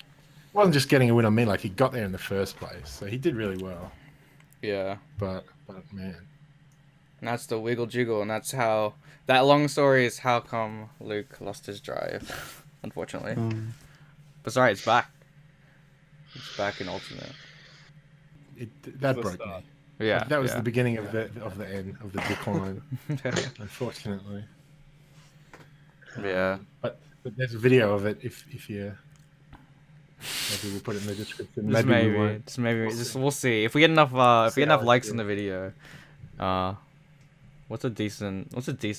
getting a win on me. Like, he got there in the first place, so he did really well. Yeah, but man, and that's the wiggle jiggle, and that's how that long story is how come Luke lost his drive, unfortunately. But sorry, it's back. It's back in Ultimate. That broke me. Yeah, that was the beginning of the end of the decline. Unfortunately. Yeah. But there's a video of it if you. Maybe we'll put it in the description. We'll see if we get enough. If we get enough likes on the video. What's a decent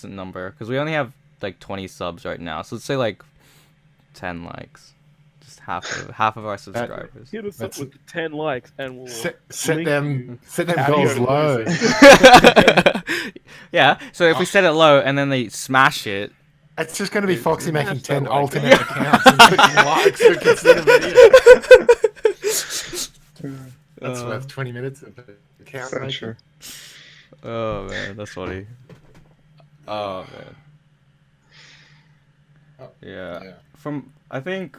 number? Because we only have like 20 subs right now, so let's say like 10 likes. Just half of our subscribers. Hit us up with 10 likes, and we'll set them goals low. Yeah. So if we set it low and then they smash it. It's just going to be Foxy making 10 alternate accounts and putting likes who can see the video. That's worth 20 minutes of the account. So sure. Oh man, that's funny. Oh man. Yeah. I think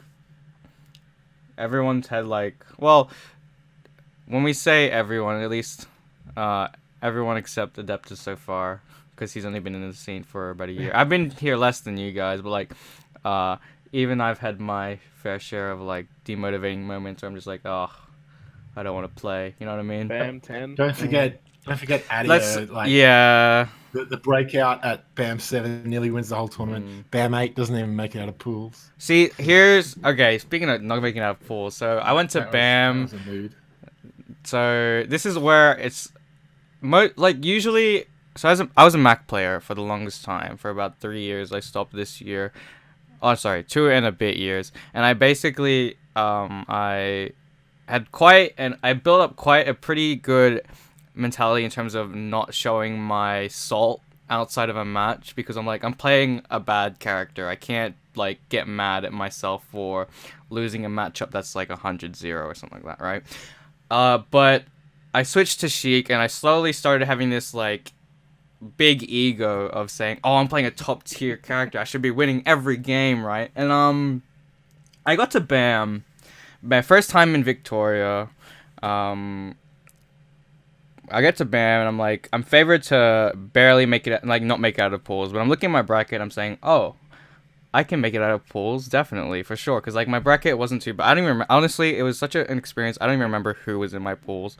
everyone's had like, well, when we say everyone, at least everyone except Adeptus so far, because he's only been in the scene for about a year. I've been here less than you guys, but like even I've had my fair share of like demotivating moments where I'm just like, oh, I don't want to play. You know what I mean? Bam 10. Don't forget Atyeo. Like, yeah. The breakout at BAM 7 nearly wins the whole tournament. BAM 8 doesn't even make it out of pools. See, speaking of not making it out of pools, so I went to BAM. That was a mood. So this is where it's usually. So I was a Mac player for the longest time, for about 3 years. I stopped this year. Oh, sorry, 2 and a bit years. And I basically I built up quite a pretty good mentality in terms of not showing my salt outside of a match, because I'm playing a bad character. I can't like get mad at myself for losing a matchup that's like 100-0 or something like that, right? But I switched to Sheik and I slowly started having this like big ego of saying, oh, I'm playing a top tier character, I should be winning every game, right? And I got to BAM, my first time in Victoria. I get to BAM and I'm like, I'm favored to barely make it, like not make it out of pools, but I'm looking at my bracket, I'm saying, oh, I can make it out of pools, definitely, for sure, because like my bracket wasn't too bad. I don't even remember, honestly, it was such an experience, I don't even remember who was in my pools.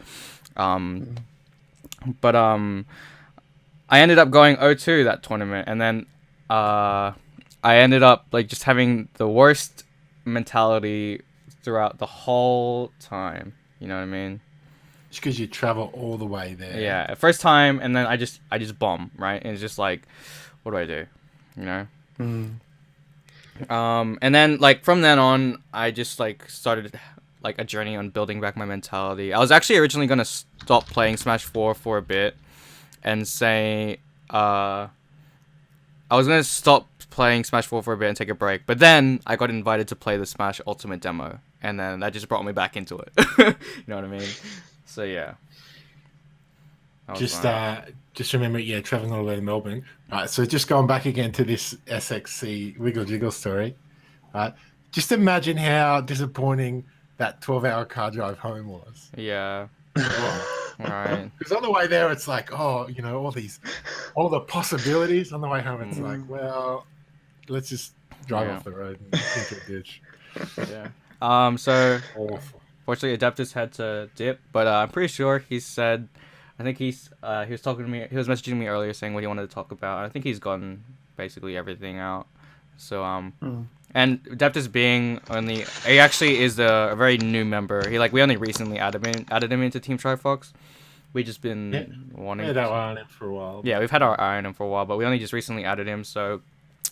But I ended up going 0-2 that tournament, and then I ended up like just having the worst mentality throughout the whole time. You know what I mean? Just because you travel all the way there. Yeah, first time, and then I just bomb, right? And it's just like, what do I do? You know? And then like from then on, I just like started like a journey on building back my mentality. I was actually originally gonna stop playing Smash 4 for a bit, and say I was gonna stop playing Smash 4 for a bit and take a break, but then I got invited to play the Smash Ultimate demo, and then that just brought me back into it. You know what I mean? So yeah. Just remember, traveling all the way to Melbourne. Right, so just going back again to this SXC Wiggle Jiggle story. Right, just imagine how disappointing that 12-hour car drive home was. Yeah. Right. Because on the way there, it's like, oh, all the possibilities. On the way home, it's like, well, let's just drive off the road and into a ditch. Yeah. So awful. Fortunately, Adeptus had to dip, but I'm pretty sure he said, I think he was talking to me, he was messaging me earlier saying what he wanted to talk about. I think he's gotten basically everything out. So and And Adeptus being only, he actually is a very new member. We only recently added him into TeamTrifox. We just been wanting. We had our eye on him for a while. Yeah, we've had our eye on him for a while, but we only just recently added him, so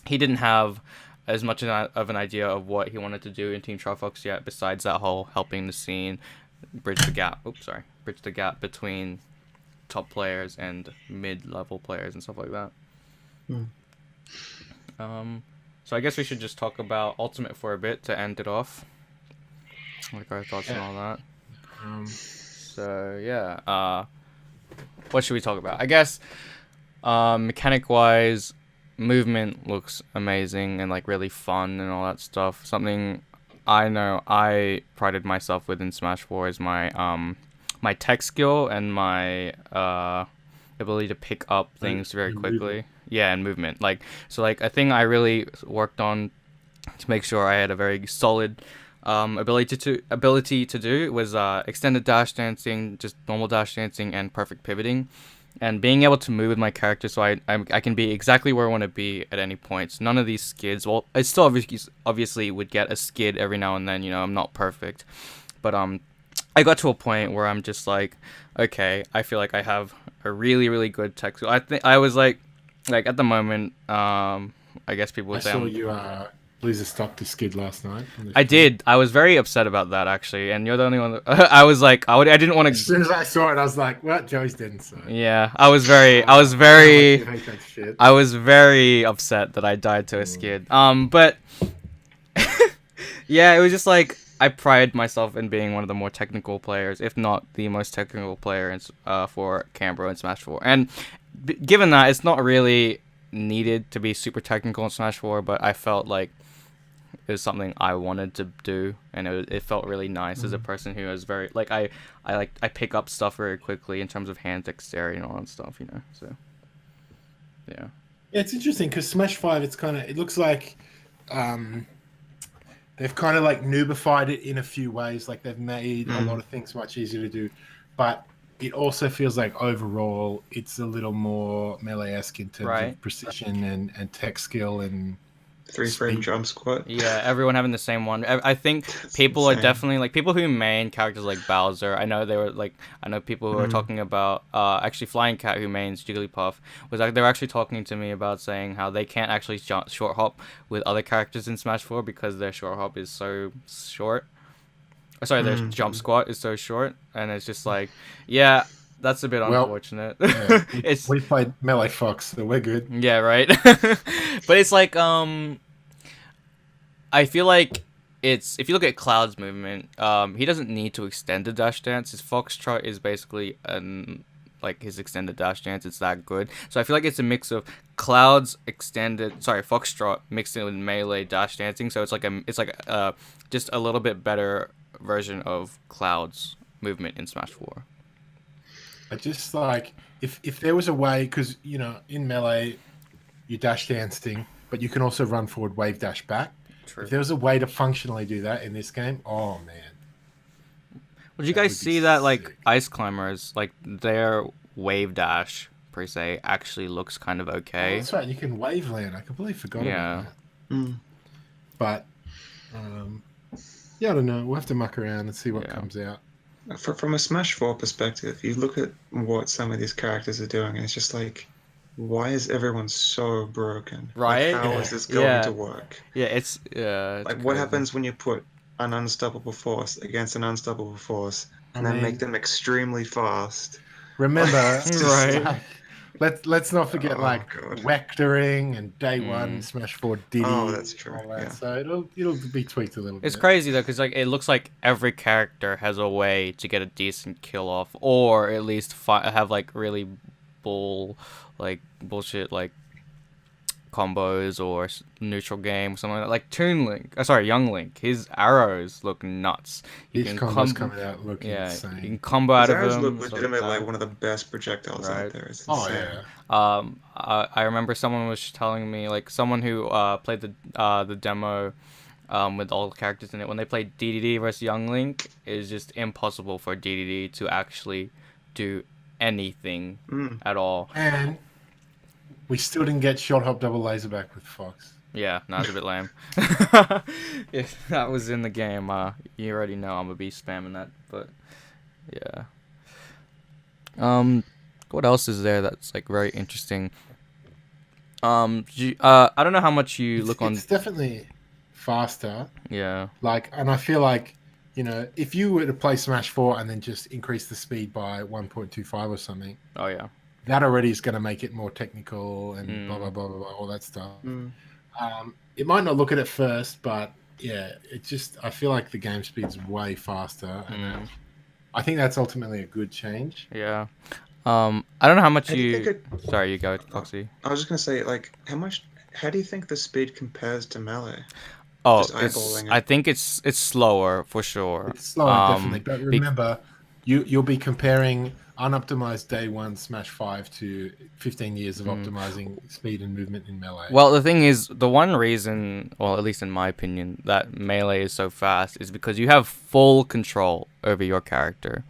he didn't have as much of an idea of what he wanted to do in TeamTrifox yet. Besides that whole helping the scene, bridge the gap between top players and mid-level players and stuff like that. So I guess we should just talk about Ultimate for a bit to end it off. Like our thoughts and all that. So yeah, what should we talk about? I guess mechanic-wise, movement looks amazing and like really fun and all that stuff. Something I know I prided myself with in Smash 4 is my my tech skill and my ability to pick up things very quickly. Movement. Yeah, and movement. A thing I really worked on to make sure I had a very solid ability to do was extended dash dancing, just normal dash dancing, and perfect pivoting, and being able to move with my character so I can be exactly where I want to be at any point. None of these skids. Well, I still obviously would get a skid every now and then. You know, I'm not perfect, but I got to a point where I'm just like, okay, I feel like I have a really, really good tech skill. I was like at the moment, I guess people would say I saw you lose a stock to skid last night. I did. I was very upset about that actually, and you're the only one. I was like, I didn't want to. As soon as I saw it, I was like, "Well, Joey's dead." So. Yeah, I was very upset that I died to a skid. But yeah, it was just like I pride myself in being one of the more technical players, if not the most technical player for Canberra in Smash 4. And given that, it's not really needed to be super technical in Smash 4, but I felt like it was something I wanted to do, and it felt really nice as a person who is very I pick up stuff very quickly in terms of hand dexterity and all that stuff, you know. So yeah, it's interesting because Smash 5, it looks like they've kind of like noobified it in a few ways. Like they've made a lot of things much easier to do, but it also feels like overall it's a little more melee-esque in terms of precision and tech skill and 3-frame jump squat. Yeah, everyone having the same one. I think people are definitely like people who main characters like Bowser. I know people who are talking about actually Flying Cat who mains Jigglypuff was like they're actually talking to me about saying how they can't actually short hop with other characters in Smash 4 because their short hop is so short. Sorry, their jump squat is so short, and it's just like, yeah, that's a bit unfortunate. Yeah, we played Melee Fox, so we're good. Yeah, right. But it's like, I feel like if you look at Cloud's movement, he doesn't need to extend the dash dance. His Foxtrot is basically his extended dash dance. It's that good. So I feel like it's a mix of Cloud's Foxtrot mixed in with melee dash dancing. So it's just a little bit better version of Cloud's movement in Smash 4. I just like if there was a way, because you know in Melee you dash dancing, but you can also run forward, wave dash back. True. If there was a way to functionally do that in this game, oh man. Would you guys see that like Ice Climbers, like their wave dash per se actually looks kind of okay? Oh, that's right, you can wave land. I completely forgot about that. But yeah, I don't know. We'll have to muck around and see what comes out. From a Smash 4 perspective, you look at what some of these characters are doing, and it's just like, why is everyone so broken? Right? Like, how is this going to work? Yeah, it's like, what happens when you put an unstoppable force against an unstoppable force, and then make them extremely fast? Remember, right? Let's not forget vectoring and day one Smash 4 Diddy. Oh, that's true. All that. Yeah. So it'll be tweaked a little bit. It's crazy though, because like it looks like every character has a way to get a decent kill off, or at least have like really bullshit like combos or neutral game or something like that. Like Young Link, his arrows look nuts. His combos coming out looking insane. You can combo out of arrows them. Look legitimately like one of the best projectiles out there. It's insane. I remember someone was telling me, like someone who played the demo with all the characters in it, when they played DDD versus Young Link, it's just impossible for DDD to actually do anything at all. And we still didn't get short hop double laser back with Fox. Yeah, no, it's a bit lame. If that was in the game, you already know I'm gonna be spamming that. But yeah. What else is there that's like very interesting? I don't know how much you look on. It's definitely faster. Yeah. Like, and I feel like, if you were to play Smash 4 and then just increase the speed by 1.25 or something, Oh yeah. that already is going to make it more technical and blah, blah, Mm. blah, blah, blah, all that stuff. Mm. It might not look at it first, but yeah, I feel like the game speed's way faster. And I think that's ultimately a good change. Yeah. I don't know how much How do you you. think Sorry, you go, Foxy. I was just gonna say, like, how do you think the speed compares to melee? Oh, Just eyeballing I it. think it's slower for sure. It's slower, definitely. But Be- remember, you'll be comparing unoptimized day one Smash 5 to 15 years of optimizing speed and movement in melee. Well, the thing is, the one reason, well, at least in my opinion, that melee is so fast is because you have full control over your character.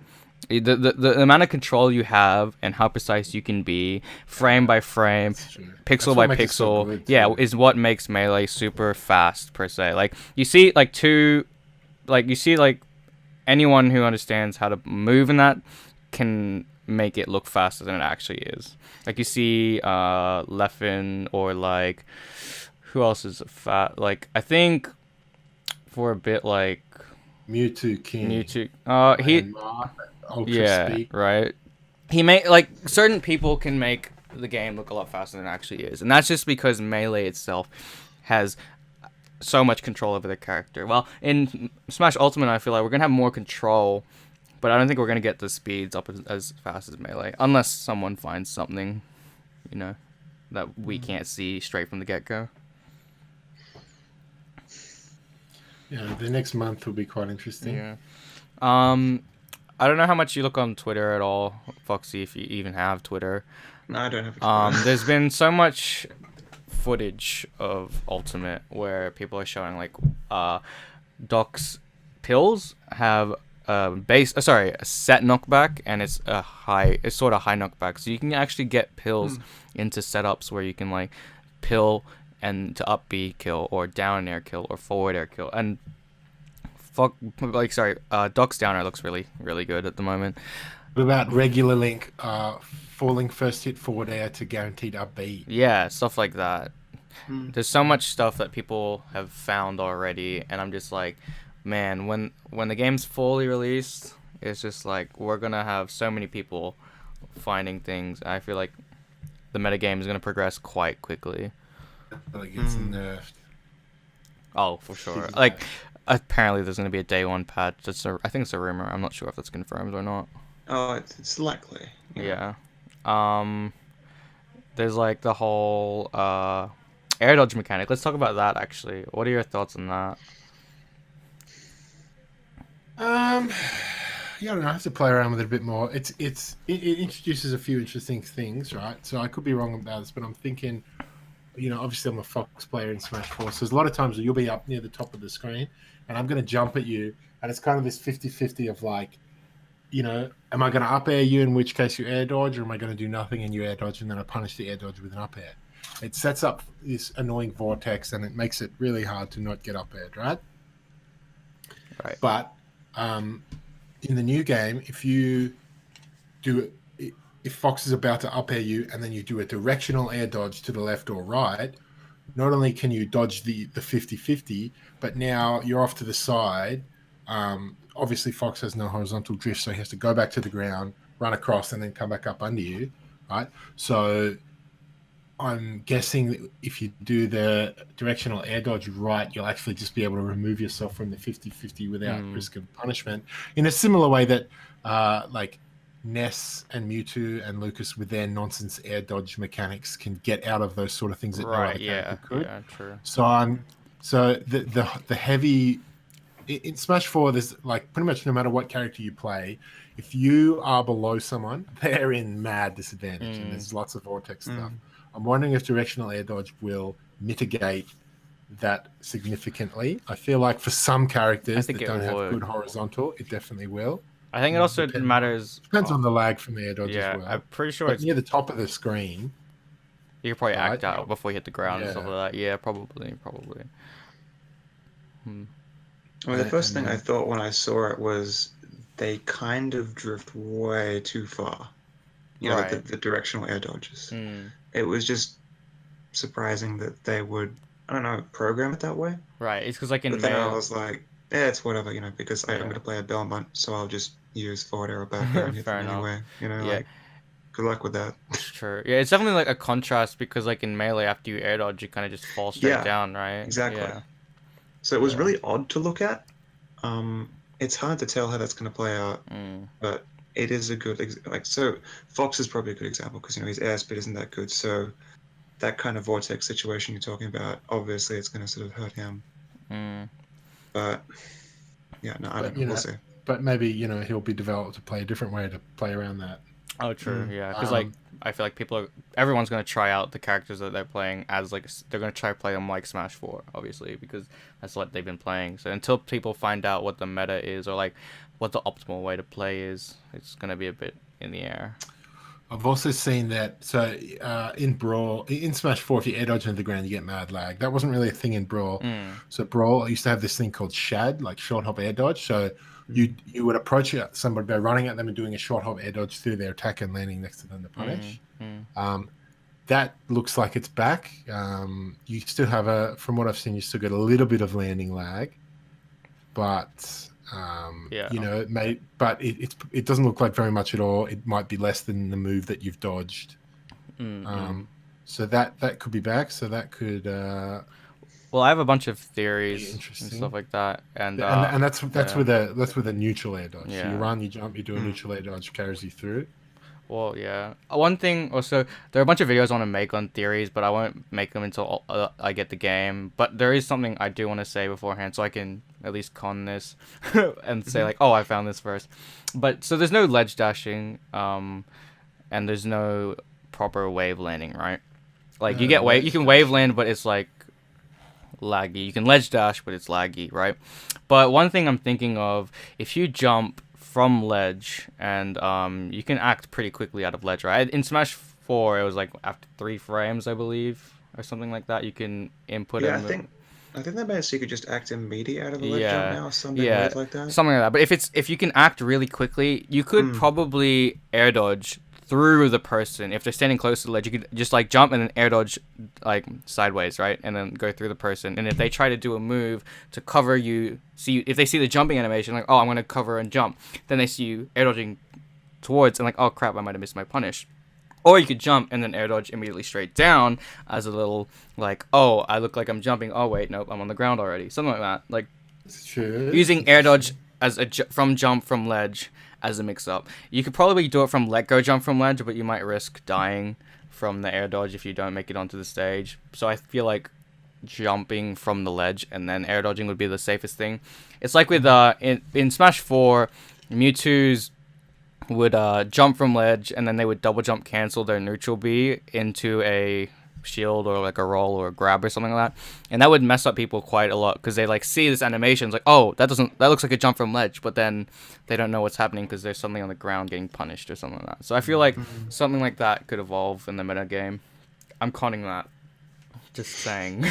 The amount of control you have and how precise you can be, frame by frame, pixel by pixel, is what makes melee super fast per se. Like you see, anyone who understands how to move in that can make it look faster than it actually is. Like you see Leffen or like who else is fat? Like I think for a bit like Mewtwo King. He Ultra speed. right. He like certain people can make the game look a lot faster than it actually is, and that's just because melee itself has so much control over the character. Well, in Smash Ultimate, I feel like we're gonna have more control, but I don't think we're gonna get the speeds up as fast as melee, unless someone finds something, that we can't see straight from the get-go. Yeah, the next month will be quite interesting. Yeah. I don't know how much you look on Twitter at all, Foxy, if you even have Twitter. No, I don't have Twitter. There's been so much footage of Ultimate where people are showing like Doc's pills have a set knockback, and it's sort of high knockback, so you can actually get pills into setups where you can like pill and to up B kill or down air kill or forward air kill, and Doc's down air looks really really good at the moment. What about regular link falling first hit forward air to guaranteed up B? Yeah, stuff like that. There's so much stuff that people have found already, and I'm just like, man, when the game's fully released, it's just like we're gonna have so many people finding things. I feel like the metagame is gonna progress quite quickly. Like it's nerfed. Oh, for sure. Like apparently there's gonna be a day one patch. I think it's a rumor. I'm not sure if that's confirmed or not. Oh, it's likely. Yeah. There's like the whole air dodge mechanic. Let's talk about that actually. What are your thoughts on that? Yeah, I don't know. I have to play around with it a bit more. It introduces a few interesting things, right? So I could be wrong about this, but I'm thinking, obviously I'm a Fox player in Smash 4, so there's a lot of times where you'll be up near the top of the screen, and I'm going to jump at you, and it's kind of this 50-50 of like, am I going to up air you, in which case you air dodge, or am I going to do nothing and you air dodge, and then I punish the air dodge with an up air? It sets up this annoying vortex, and it makes it really hard to not get up aired, right? Right. But in the new game, if Fox is about to up air you and then you do a directional air dodge to the left or right, not only can you dodge the 50-50, but now you're off to the side. Obviously, Fox has no horizontal drift, so he has to go back to the ground, run across, and then come back up under you, right? So I'm guessing that if you do the directional air dodge right, you'll actually just be able to remove yourself from the 50-50 without risk of punishment. In a similar way that like Ness and Mewtwo and Lucas with their nonsense air dodge mechanics can get out of those sort of things that no other character could. Yeah, true. So the heavy in Smash 4, there's like pretty much no matter what character you play, if you are below someone, they're in mad disadvantage, and there's lots of vortex stuff. I'm wondering if directional air dodge will mitigate that significantly. I feel like for some characters that don't have good horizontal, it definitely will. I think it also matters. Depends on the lag from the air dodge as well. I'm pretty sure it's near the top of the screen. You could probably Right, act out before you hit the ground and stuff yeah. like that. Yeah, probably. I mean, the first thing I then- thought when I saw it was they kind of drift way too far. You know, like Right. the directional air dodges. Mm. It was just surprising that they would, I don't know, program it that way. Right. It's because like in But then I Melee. was like, yeah, it's whatever, you know, because I'm Yeah. going to play a Belmont, so I'll just use forward arrow, back arrow, and hit Fair them enough. anyway. You know, Yeah. like, good luck with that. It's true. Yeah, it's definitely like a contrast because like in Melee, after you air dodge, you kind of just fall straight Yeah, down, right? Exactly. Yeah. So it was Yeah. really odd to look at. It's hard to tell how that's going to play out, Mm. but it is a good so Fox is probably a good example because, you know, his airspeed isn't that good, so that kind of vortex situation you're talking about, obviously it's going to sort of hurt him. Mm. But yeah, no, I don't know. you We'll know, see. but maybe he'll be developed to play a different way to play around that. Oh, true. Mm. Yeah, because like I feel like everyone's gonna try out the characters that they're playing as like they're gonna try to play them like Smash 4, obviously, because that's what they've been playing. So until people find out what the meta is or like what the optimal way to play is, it's gonna be a bit in the air. I've also seen that. So in Brawl, in Smash 4, if you air dodge into the ground, you get mad lag. That wasn't really a thing in Brawl. So Brawl used to have this thing called SHAD, like short hop air dodge. So you would approach somebody by running at them and doing a short hop air dodge through their attack and landing next to them to punish. That looks like it's back. You still have from what I've seen, you still get a little bit of landing lag, but it doesn't look like very much at all. It might be less than the move that you've dodged. So that could be back. So that could. Well, I have a bunch of theories and interesting. stuff like that, and that's with a neutral air dodge. Yeah. So you run, you jump, you do a neutral air dodge, carries you through. Well, yeah. One thing also, there are a bunch of videos I want to make on theories, but I won't make them until I get the game. But there is something I do want to say beforehand, so I can at least con this and say like, oh, I found this first. But so there's no ledge dashing, and there's no proper wave landing, right? Like you can wave land, but it's like laggy. You can ledge dash, but it's laggy, right? But one thing I'm thinking of, if you jump from ledge and you can act pretty quickly out of ledge, right? In Smash 4 it was like after 3 frames, I believe, or something like that, you can input I think they made it so you could just act immediate out of a ledge jump now, something weird like that. Something like that. But if you can act really quickly, you could probably air dodge through the person. If they're standing close to the ledge, you could just like jump and then air dodge like sideways, right? And then go through the person. And if they try to do a move to cover you, if they see the jumping animation, like, oh, I'm going to cover and jump, then they see you air dodging towards and like, oh crap, I might have missed my punish. Or you could jump and then air dodge immediately straight down as a little like, oh, I look like I'm jumping. Oh wait, nope, I'm on the ground already. Something like that. Like using air dodge as from jump from ledge as a mix-up. You could probably do it from let go jump from ledge, but you might risk dying from the air dodge if you don't make it onto the stage. So I feel like jumping from the ledge and then air dodging would be the safest thing. It's like with in Smash 4, Mewtwo's would jump from ledge and then they would double jump cancel their neutral B into a shield or like a roll or a grab or something like that, and that would mess up people quite a lot because they like see this animation, it's like, oh, that looks like a jump from ledge, but then they don't know what's happening because there's something on the ground getting punished or something like that. So I feel like something like that could evolve in the meta game. I'm conning that, just saying.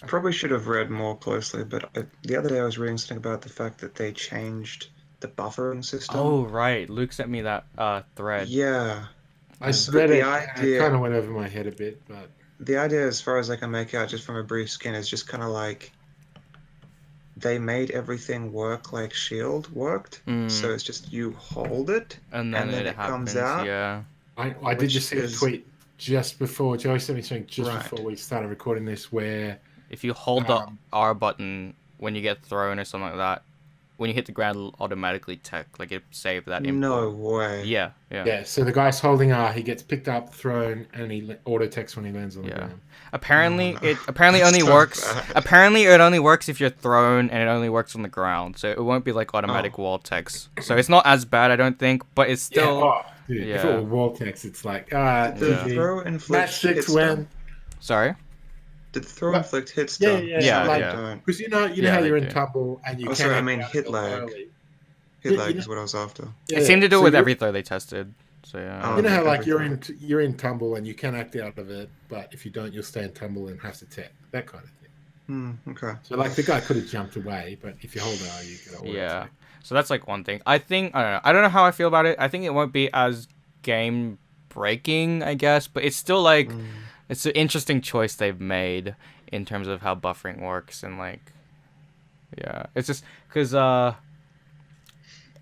Probably should have read more closely, but the other day I was reading something about the fact that they changed the buffering system. Oh right, Luke sent me that thread. Yeah, I read it. It kind of went over my head a bit, but the idea, as far as I can make out, just from a brief scan, is just kind of like they made everything work like Shield worked. So it's just you hold it, and then it comes out. Yeah. I did just see a tweet just before Joey sent me something before we started recording this, where if you hold the R button when you get thrown or something like that, when you hit the ground, it'll automatically tech, like it saved that input. No way. Yeah. So the guy's holding R, he gets picked up, thrown, and he auto techs when he lands on the ground. Apparently, it only works. Apparently, it only works if you're thrown, and it only works on the ground. So it won't be like automatic wall techs. So it's not as bad, I don't think, but it's still. If it were wall techs, it's like the throw inflict match 6 win. Sorry. Did the throw inflict hit stun? Yeah. Because you know how you're in tumble and you can't. I mean hit lag. Hit lag is what I was after. It seemed to do it with every throw they tested. So yeah. Oh, You know how yeah, like you're in tumble and you can act out of it, but if you don't, you'll stay in tumble and have to tech, that kind of thing. Okay. So like the guy could have jumped away, but if you hold R, you get auto Yeah. tech. So that's like one thing. I think I don't know how I feel about it. I think it won't be as game breaking, I guess, but it's still like it's an interesting choice they've made in terms of how buffering works and like yeah. It's just cuz I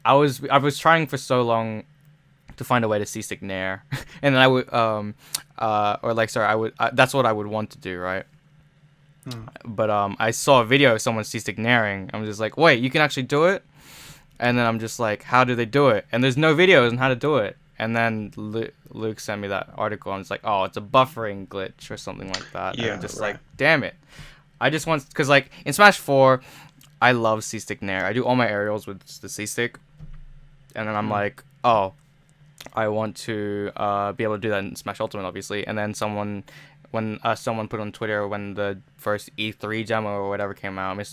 was trying for so long to find a way to C-stick Nair, and then I would or like sorry, that's what I would want to do, right? But I saw a video of someone C-stick Nairing. I'm just like, wait, you can actually do it? And then I'm just like, how do they do it? And there's no videos on how to do it. And then Luke sent me that article, and it's like, oh, it's a buffering glitch or something like that. And Yeah, I'm just right. like, damn it. I just want, because like in Smash 4, I love C-stick Nair. I do all my aerials with the C-stick. And then I'm like, oh, I want to be able to do that in Smash Ultimate, obviously. And then someone put on Twitter when the first E3 demo or whatever came out, I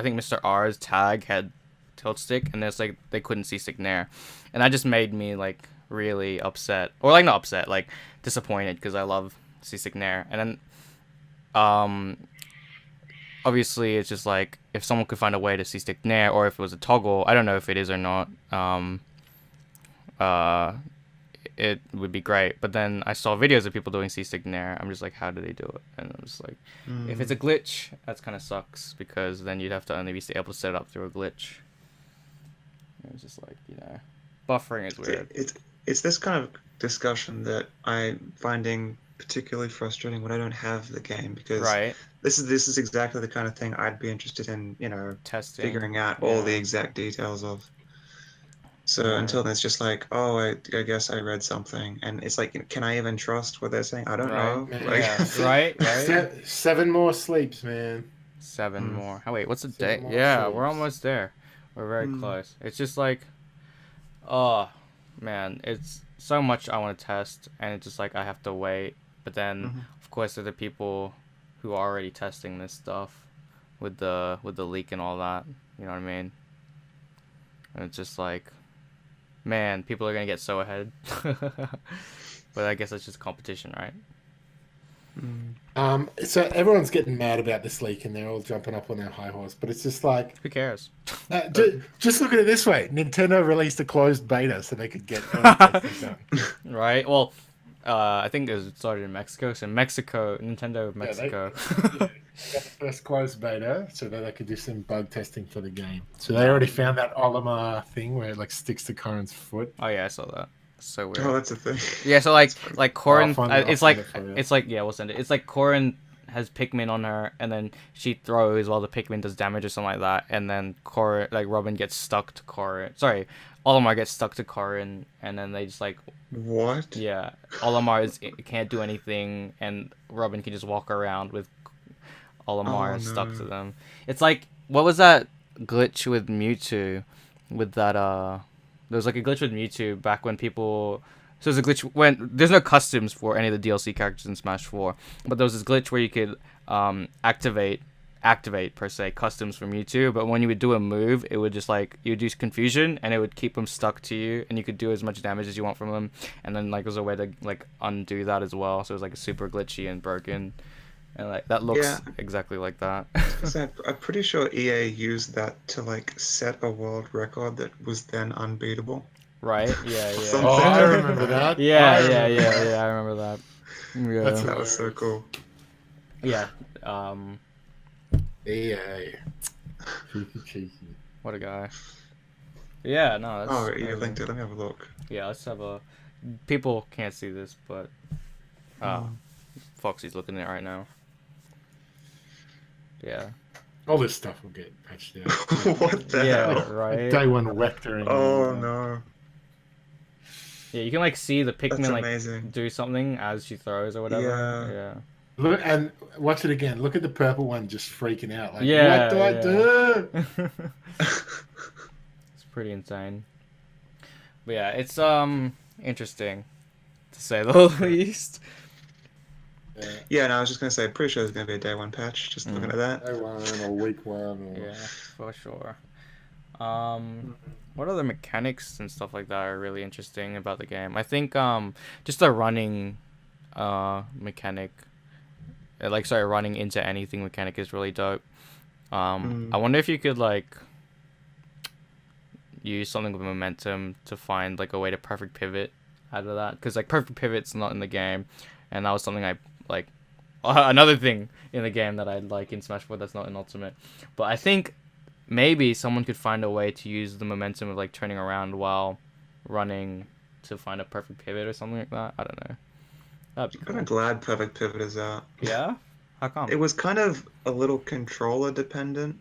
think Mr. R's tag had tilt stick, and it's like they couldn't see stick Nair, and that just made me like really upset, or like not upset, like disappointed, because I love C stick Nair. And then obviously it's just like if someone could find a way to C stick Nair, or if it was a toggle, I don't know if it is or not, it would be great. But then I saw videos of people doing C-stick Nair. I'm just like, how do they do it? And I'm just like, if it's a glitch, that's kind of sucks, because then you'd have to only be able to set it up through a glitch. It was just like, buffering is weird. It's this kind of discussion that I'm finding particularly frustrating when I don't have the game, because Right. this is exactly the kind of thing I'd be interested in, Testing. figuring out all the exact details of. So until then, it's just like, oh, I guess I read something, and it's like, can I even trust what they're saying? I don't know. Man. Like, Yeah. Right. 7 more sleeps, man. 7 more. Oh wait, what's the 7 day? more Yeah, sleeps. we're almost there. We're very close. It's just like, oh man, it's so much I want to test, and it's just like I have to wait. But then, of course, there are the people who are already testing this stuff with the leak and all that. You know what I mean? And it's just like, man, people are gonna get so ahead. But I guess that's just competition, right? So everyone's getting mad about this leak, and they're all jumping up on their high horse. But it's just like, Who cares? just look at it this way: Nintendo released a closed beta so they could get testing done. Right? Well, I think it started in Mexico. So Nintendo of Mexico. They got the first closed beta so that they could do some bug testing for the game. So they already found that Olimar thing where it like sticks to Corin's foot. Oh yeah, I saw that. So weird. oh, that's a thing. Yeah, so like Corin, I'll find it's it for you. like yeah, we'll send it. It's like Corin has Pikmin on her, and then she throws while the Pikmin does damage or something like that, and then Robin gets stuck to Corin. Sorry, Olimar gets stuck to Corin, and then they just like What? yeah, Olimar can't do anything, and Robin can just walk around with Olimar stuck to them. It's like, what was that glitch with Mewtwo? With that there was like a glitch with Mewtwo back when people. So there's a glitch when there's no customs for any of the DLC characters in Smash 4, but there was this glitch where you could activate per se customs for Mewtwo, but when you would do a move, it would just like you would use confusion, and it would keep them stuck to you, and you could do as much damage as you want from them, and then like there's a way to like undo that as well. So it was like super glitchy and broken, and like that looks exactly like that. I'm pretty sure EA used that to like set a world record that was then unbeatable. Right? Yeah. Oh, I remember that. Yeah. I remember that. Yeah. That was so cool. Yeah. EA. Cheeky. What a guy. Yeah. No. That's, Oh, you linked it. Let me have a look. Yeah. Let's have a. People can't see this, but Foxy's looking at it right now. Yeah. All this stuff will get patched out. What the hell? Right. Day one vectoring. Oh no. Yeah, you can like see the Pikmin That's like amazing. do something as she throws or whatever. Yeah. Look and watch it again. Look at the purple one just freaking out. Like, Yeah, what do I do? It's pretty insane. But yeah, it's interesting to say the least. Yeah, no, I was just gonna say, pretty sure there's gonna be a day one patch. Just looking at that. Day one or week one. Or... Yeah, for sure. What other mechanics and stuff like that are really interesting about the game? I think just the running mechanic, running into anything mechanic is really dope. I wonder if you could like use something with momentum to find like a way to perfect pivot out of that, because like perfect pivot's not in the game, and that was something I like. Another thing in the game that I like in Smash 4 that's not in Ultimate, but I think maybe someone could find a way to use the momentum of like turning around while running to find a perfect pivot or something like that. I don't know. That'd be I'm cool. kind of glad Perfect Pivot is out. Yeah? How come? It was kind of a little controller dependent,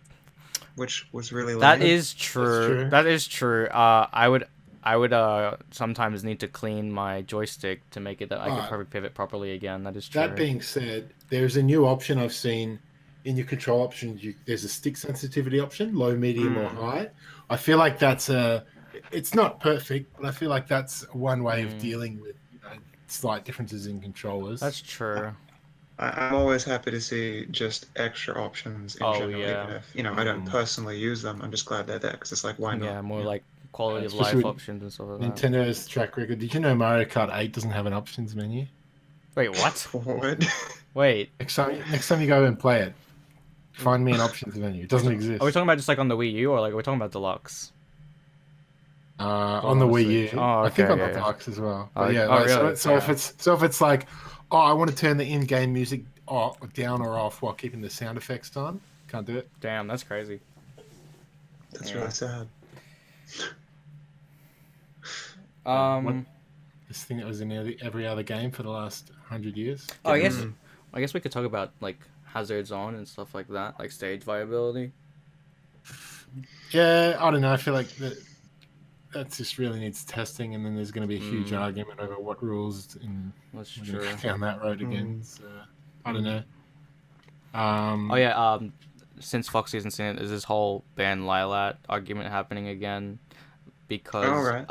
which was really That lame. is true. true. That is true. I would sometimes need to clean my joystick to make it that I could perfect pivot properly again. That is true. That being said, there's a new option I've seen in your control options. There's a stick sensitivity option, low, medium, or high. I feel like it's not perfect, but I feel like that's one way of dealing with slight differences in controllers. That's true. I'm always happy to see just extra options in general, even if I don't personally use them. I'm just glad they're there because it's like, why not? Yeah, more like quality of Especially life with options and stuff like that. Nintendo's track record. Did you know Mario Kart 8 doesn't have an options menu? Wait, what? What? Wait. Next time you go and play it, find me an options menu. It doesn't exist. Are we talking about just like on the Wii U, or like are we talking about deluxe? On the Wii U. Oh, okay, I think on the yeah. Deluxe as well. Oh, But yeah, really? so if it's like, oh, I want to turn the in-game music down or off while keeping the sound effects on, can't do it. Damn, that's crazy. That's really sad. This thing that was in every other game for the last 100 years. Oh, I guess we could talk about like hazards on and stuff like that, like stage viability. Yeah, I don't know. I feel like that just really needs testing, and then there's going to be a huge argument over what rules, and That's we're true. going down that road again. So, I don't know. Oh yeah, since Foxy hasn't seen it, there's this whole ban Lilat argument happening again because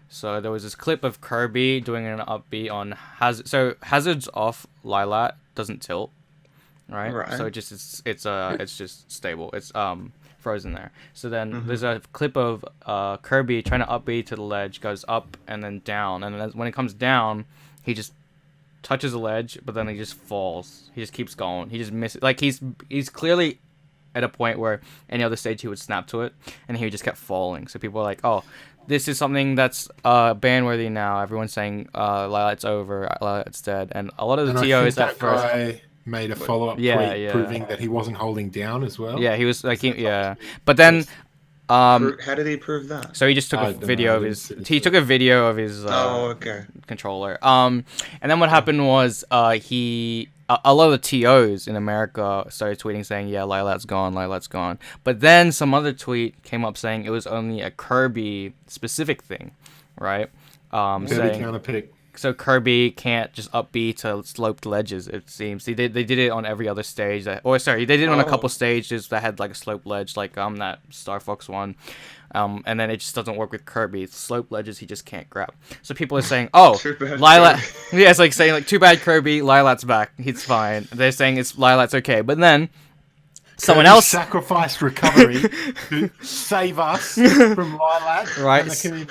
so there was this clip of Kirby doing an upbeat on hazard. So hazards off Lilat doesn't tilt, right? So it's just stable. It's frozen there. So then there's a clip of Kirby trying to upbeat to the ledge, goes up and then down, and then when it comes down, he just touches a ledge, but then he just falls. He just keeps going. He just misses. Like he's clearly at a point where any other stage he would snap to it, and he just kept falling. So people are like, "Oh, this is something that's ban-worthy now." Everyone's saying Lilat's over, Lilat's dead, and a lot of the TOs at first guy made a follow-up tweet proving that he wasn't holding down as well. Yeah, he was like, but then. How did he prove that? So he just took a video of his. He took a video of his controller. And then what happened was a lot of the TOs in America started tweeting saying, "Yeah, Lilat's gone, Lilat's gone." But then some other tweet came up saying it was only a Kirby specific thing, right? Saying counterpick. So Kirby can't just upbeat to sloped ledges, it seems. They did it on every other stage. They did it on a couple stages that had like a sloped ledge, like that Star Fox one. And then it just doesn't work with Kirby. Sloped ledges he just can't grab. So people are saying, "Oh, Lilat." Yeah, it's like saying like, "Too bad, Kirby. Lilat's back. He's fine." They're saying it's Lilat's okay, but then someone Kirby else sacrificed recovery to save us from Lilat, right? And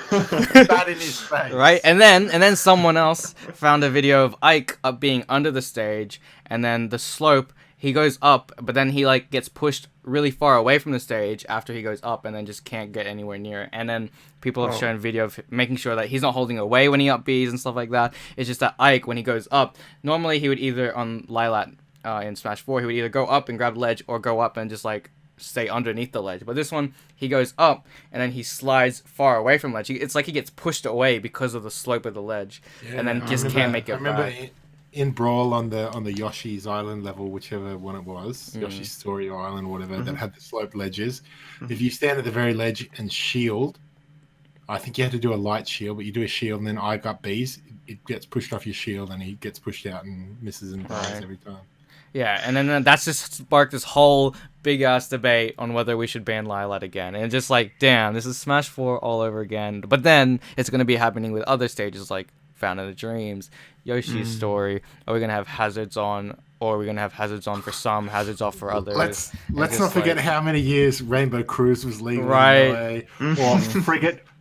that in his face, right? And then someone else found a video of Ike up being under the stage, and then the slope he goes up, but then he like gets pushed really far away from the stage after he goes up, and then just can't get anywhere near it. And then people have shown video of making sure that he's not holding away when he up Bs and stuff like that. It's just that Ike, when he goes up, normally he would either on Lilat. In Smash 4, he would either go up and grab the ledge or go up and just like stay underneath the ledge. But this one, he goes up and then he slides far away from ledge. It's like he gets pushed away because of the slope of the ledge, and then just can't make it back. I remember in Brawl on the Yoshi's Island level, whichever one it was, Yoshi's Story Island, whatever, that had the sloped ledges. If you stand at the very ledge and shield, I think you had to do a light shield, but you do a shield and then I got Bs, it gets pushed off your shield and he gets pushed out and misses and dies every time. Yeah, and then that's just sparked this whole big ass debate on whether we should ban Lilat again. And just like, damn, this is Smash 4 all over again. But then it's going to be happening with other stages like Fountain of Dreams, Yoshi's Story. Are we going to have hazards on or are we gonna have hazards on for some, hazards off for others? Let's just not forget like- how many years Rainbow Cruise was legal Right. in Melee, or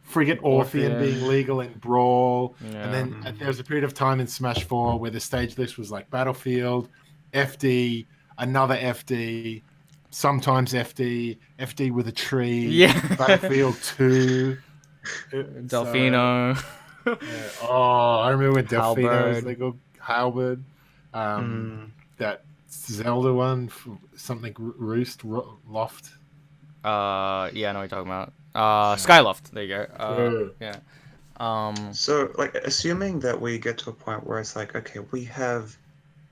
Frigate Orphean being Orphean. legal in Brawl, Yeah. and then there was a period of time in Smash 4 where the stage list was like Battlefield, FD, another FD, sometimes FD with a tree, Yeah. Battlefield 2. Delfino. Oh, I remember when Delfino was Halberd. legal. Halberd. That Zelda one, something Roost, Loft. Yeah, I know what you're talking about. Skyloft. There you go. Yeah. So, like, assuming that we get to a point where it's like, okay, we have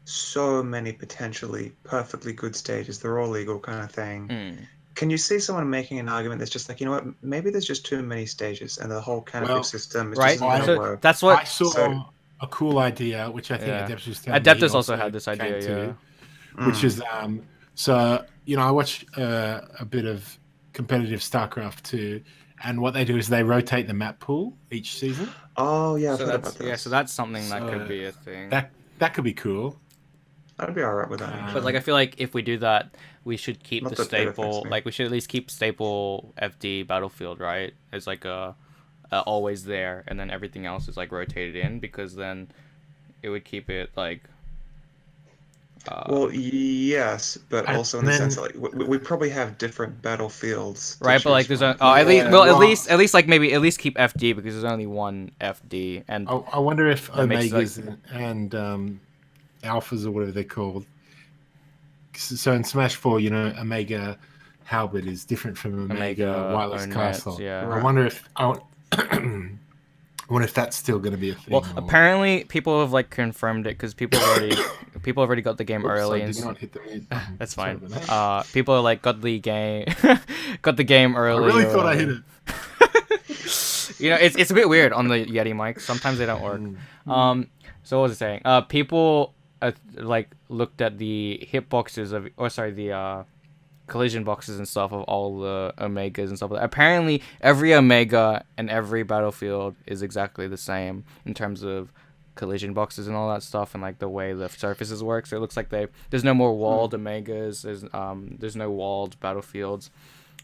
so many potentially perfectly good stages, they're all legal kind of thing. Can you see someone making an argument that's just like, you know what, maybe there's just too many stages and the whole canopy system is right. just not So going to work? That's what I saw a cool idea, which I think Yeah. Adeptus was telling me Adeptus he also had this came idea, to, yeah. which is so I watched a bit of competitive StarCraft 2, and what they do is they rotate the map pool each season. Oh, yeah, I've So heard that's about this. so that's something that could be a thing. That could be cool. I'd be alright with that. But, But like I feel like if we do that, we should keep Not the that it affects staple. me. Like we should at least keep staple FD Battlefield, right? As like a always there, and then everything else is like rotated in, because then it would keep it like. Well, yes, but And also in the sense then- that like we probably have different battlefields. to Right, but like choose there's from. at least Yeah, well well- at least like maybe at least keep FD, because there's only one FD, and I wonder if That makes, Omegas and Alphas or whatever they're called. So in Smash 4, Omega Halberd is different from Omega Wireless Onet, Castle. yeah. I wonder if I wonder if that's still going to be a thing. well, or- apparently people have like confirmed it, because people have already got the game Oops, early. I and did not hit the mute button. That's Sorry fine. about that. People like got the game, early. I really or thought I hit whatever. it. It's a bit weird on the Yeti mics. Sometimes they don't work. So what was I saying? People like looked at the hitboxes the collision boxes and stuff of all the Omegas and stuff like that. Apparently, every Omega and every Battlefield is exactly the same in terms of collision boxes and all that stuff, and like the way the surfaces work. So it looks like there's no more walled Omegas. There's no walled Battlefields,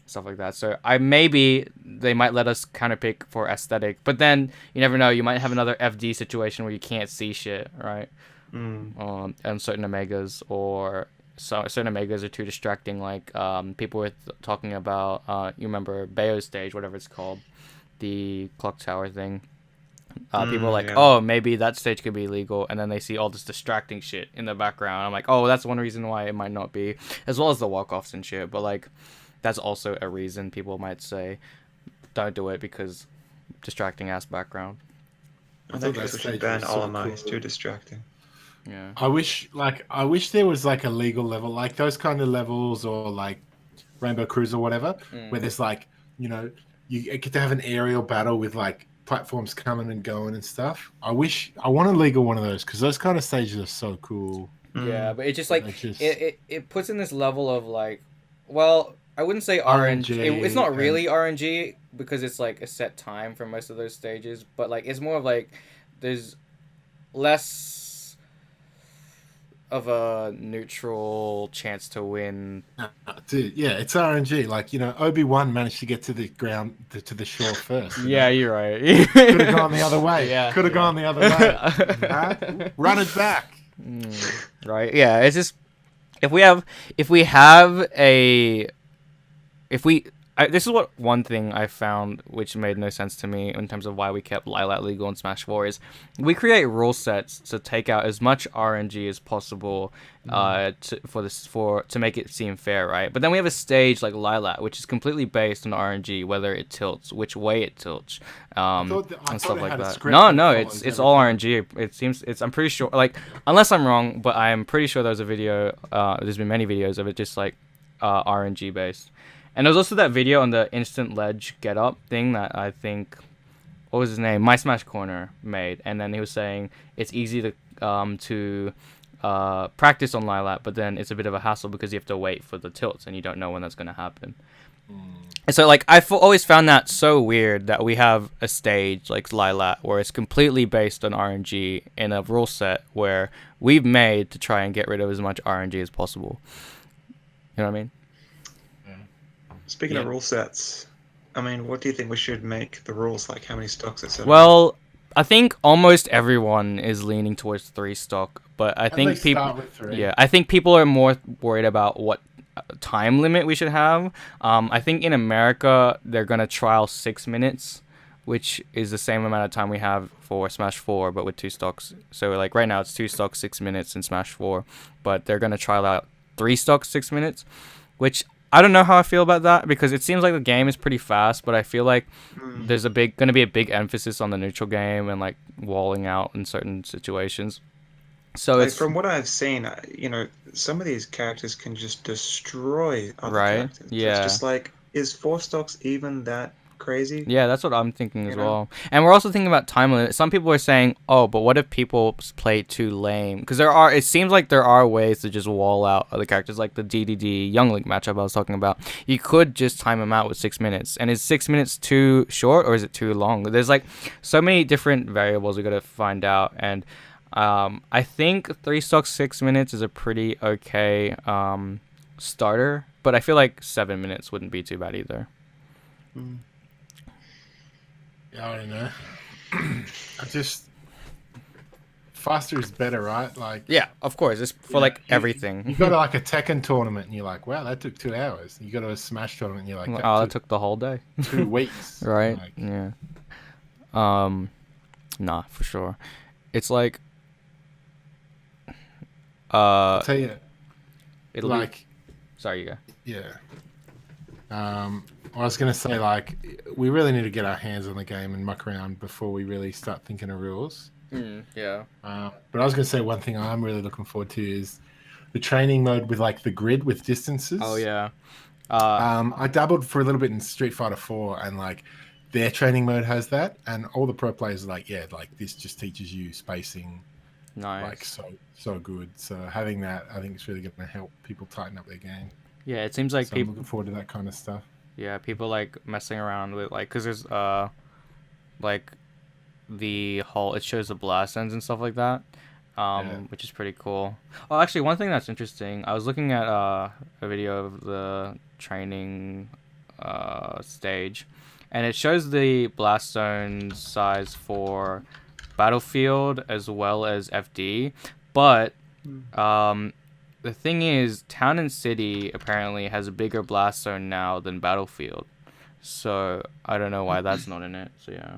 stuff like that. So maybe they might let us kind of pick for aesthetic, but then you never know. You might have another FD situation where you can't see shit, right? And certain Omegas, or certain Omegas are too distracting. Like people were talking about you remember Bayo's stage, whatever it's called, the clock tower thing. People are like, yeah. oh, maybe that stage could be legal, and then they see all this distracting shit in the background. I'm like, oh, that's one reason why it might not be, as well as the walk-offs and shit. But like, that's also a reason people might say don't do it, because distracting ass background. I think that we stage should ban was so LMI. cool. It's too distracting. Yeah. I wish there was like a legal level, like those kind of levels, or like Rainbow Cruise or whatever, where there's like, you get to have an aerial battle with like platforms coming and going and stuff. I want a legal one of those, because those kind of stages are so cool. Yeah, but it just like Like, just- it puts in this level of like, well, I wouldn't say RNG. RNG It's not really RNG, because it's like a set time for most of those stages, but like it's more of like there's less of a neutral chance to win. Dude, yeah, it's RNG. Like, Obi-Wan managed to get to the ground, to the shore first. Yeah, you're right. Could have gone the other way. Yeah. Could have gone the other way. Huh? Run it back. Right? Yeah, it's just this is what one thing I found which made no sense to me in terms of why we kept Lilat legal in Smash 4 is we create rule sets to take out as much RNG as possible to make it seem fair, right? But then we have a stage like Lilat, which is completely based on RNG, whether it tilts, which way it tilts, I and thought stuff it like had a that. script No, that it's follows all everything. RNG. I'm pretty sure, like, unless I'm wrong, but I am pretty sure there's a video. There's been many videos of it just like RNG based. And there's also that video on the instant ledge get up thing that I think, what was his name? My Smash Corner made, and then he was saying it's easy to practice on Lilat, but then it's a bit of a hassle because you have to wait for the tilts and you don't know when that's going to happen. And so, like, I've always found that so weird that we have a stage like Lilat where it's completely based on RNG in a rule set where we've made to try and get rid of as much RNG as possible. You know what I mean? Speaking of rule sets, I mean, what do you think we should make the rules? Like, how many stocks, etc.? Well, I think almost everyone is leaning towards 3 stock, but I think people, start with 3. I think people are more worried about what time limit we should have. I think in America they're gonna trial 6 minutes, which is the same amount of time we have for Smash 4, but with 2 stocks. So like right now it's 2 stocks 6 minutes in Smash 4, but they're gonna trial out 3 stocks 6 minutes, which I don't know how I feel about that because it seems like the game is pretty fast, but I feel like there's gonna be a big emphasis on the neutral game and like walling out in certain situations. So like, it's from what I've seen, you know, some of these characters can just destroy other characters. Yeah. It's just like, is 4 stocks even that crazy? Yeah, that's what I'm thinking as well. And we're also thinking about time limit. Some people are saying, "Oh, but what if people play too lame?" Because it seems like there are ways to just wall out other characters, like the DDD Young Link matchup I was talking about. You could just time them out with 6 minutes. And is 6 minutes too short or is it too long? There's like so many different variables we got to find out. And I think 3 stocks 6 minutes is a pretty okay starter, but I feel like 7 minutes wouldn't be too bad either. Yeah, I don't know. Faster is better, right? Like, yeah, of course, it's for like everything. You go to like a Tekken tournament and you're like, wow, that took 2 hours. You go to a Smash tournament and you're like, that took the whole day. 2 weeks. Right? Like, yeah. Nah, for sure. It's like I'll tell you, it'll like, be... Sorry, you go. Yeah. I was gonna say, like, we really need to get our hands on the game and muck around before we really start thinking of rules. Yeah. But I was gonna say one thing I'm really looking forward to is the training mode with like the grid with distances. Oh yeah. I dabbled for a little bit in Street Fighter 4, and like their training mode has that, and all the pro players are like, yeah, like this just teaches you spacing. Nice. Like so good. So having that, I think, is really going to help people tighten up their game. Yeah, it seems like so I'm looking forward to that kind of stuff. Yeah, people like messing around with like, cause there's like the whole, it shows the blast ends and stuff like that, which is pretty cool. Oh, actually, one thing that's interesting, I was looking at a video of the training stage, and it shows the blast zone size for Battlefield as well as FD, but the thing is, Town and City apparently has a bigger blast zone now than Battlefield. So I don't know why that's not in it. So yeah.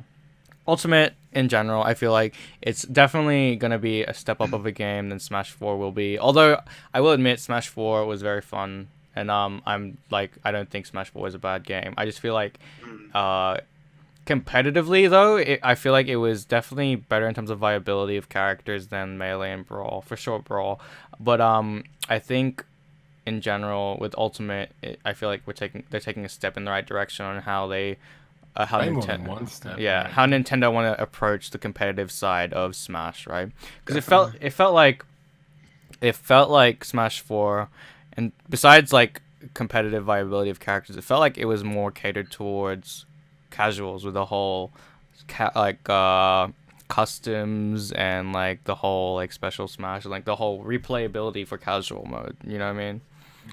Ultimate, in general, I feel like it's definitely going to be a step up of a game than Smash 4 will be. Although, I will admit, Smash 4 was very fun. And I'm like, I don't think Smash 4 is a bad game. I just feel like... competitively, though, I feel like it was definitely better in terms of viability of characters than Melee and Brawl. For sure, Brawl. But I think, in general, with Ultimate, I feel like they're taking a step in the right direction on how they... how Nintendo, one step, yeah, right? How Nintendo want to approach the competitive side of Smash, right? Because it felt like Smash 4, and besides like competitive viability of characters, it felt like it was more catered towards casuals with the whole customs and like the whole like special Smash and like the whole replayability for casual mode. You know what I mean?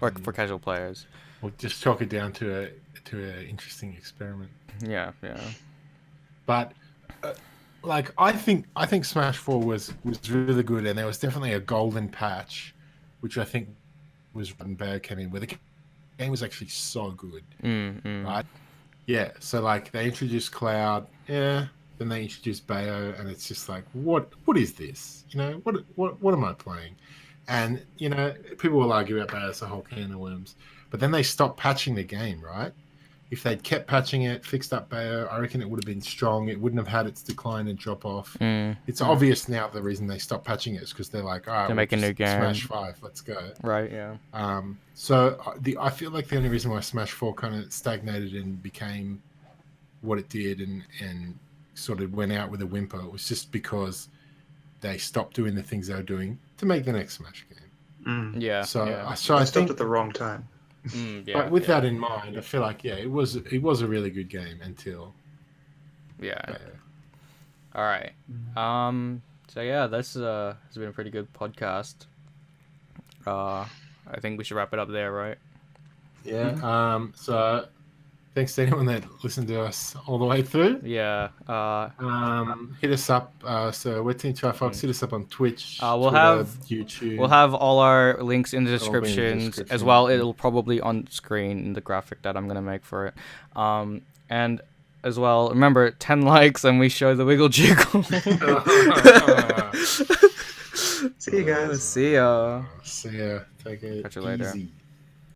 Or for casual players. We'll just chalk it down to an interesting experiment. Yeah. But like I think Smash 4 was really good, and there was definitely a golden patch, which I think was when Bayo came in, where the game was actually so good, right? Yeah. So like they introduced Cloud, then they introduced Bayo, and it's just like, what is this? You know, what am I playing? And you know, people will argue about Bayo as a whole can of worms, but then they stopped patching the game, right? If they'd kept patching it, fixed up Bayo, I reckon it would have been strong. It wouldn't have had its decline and drop off. It's obvious now the reason they stopped patching it is because they're like, all right, to make a new game, Smash 5, let's go. Right, yeah. So I feel like the only reason why Smash 4 kind of stagnated and became what it did and sort of went out with a whimper was just because they stopped doing the things they were doing to make the next Smash game. Yeah. So yeah. I They stopped think at the wrong time. Yeah. But with yeah. that in mind, I feel like it was a really good game until. Yeah. But, All right. So yeah, this has been a pretty good podcast. I think we should wrap it up there, right? yeah. So thanks to anyone that listened to us all the way through. Yeah. Hit us up. So we're TeamTrifox. Hit us up on Twitch, We'll Twitter, have YouTube. We'll have all our links in the It'll all be in the descriptions as description. well. It'll probably on screen in the graphic that I'm gonna make for it. And as well, remember 10 likes and we show the wiggle jiggle. See you guys. See ya. See ya. Take it Catch you later. easy.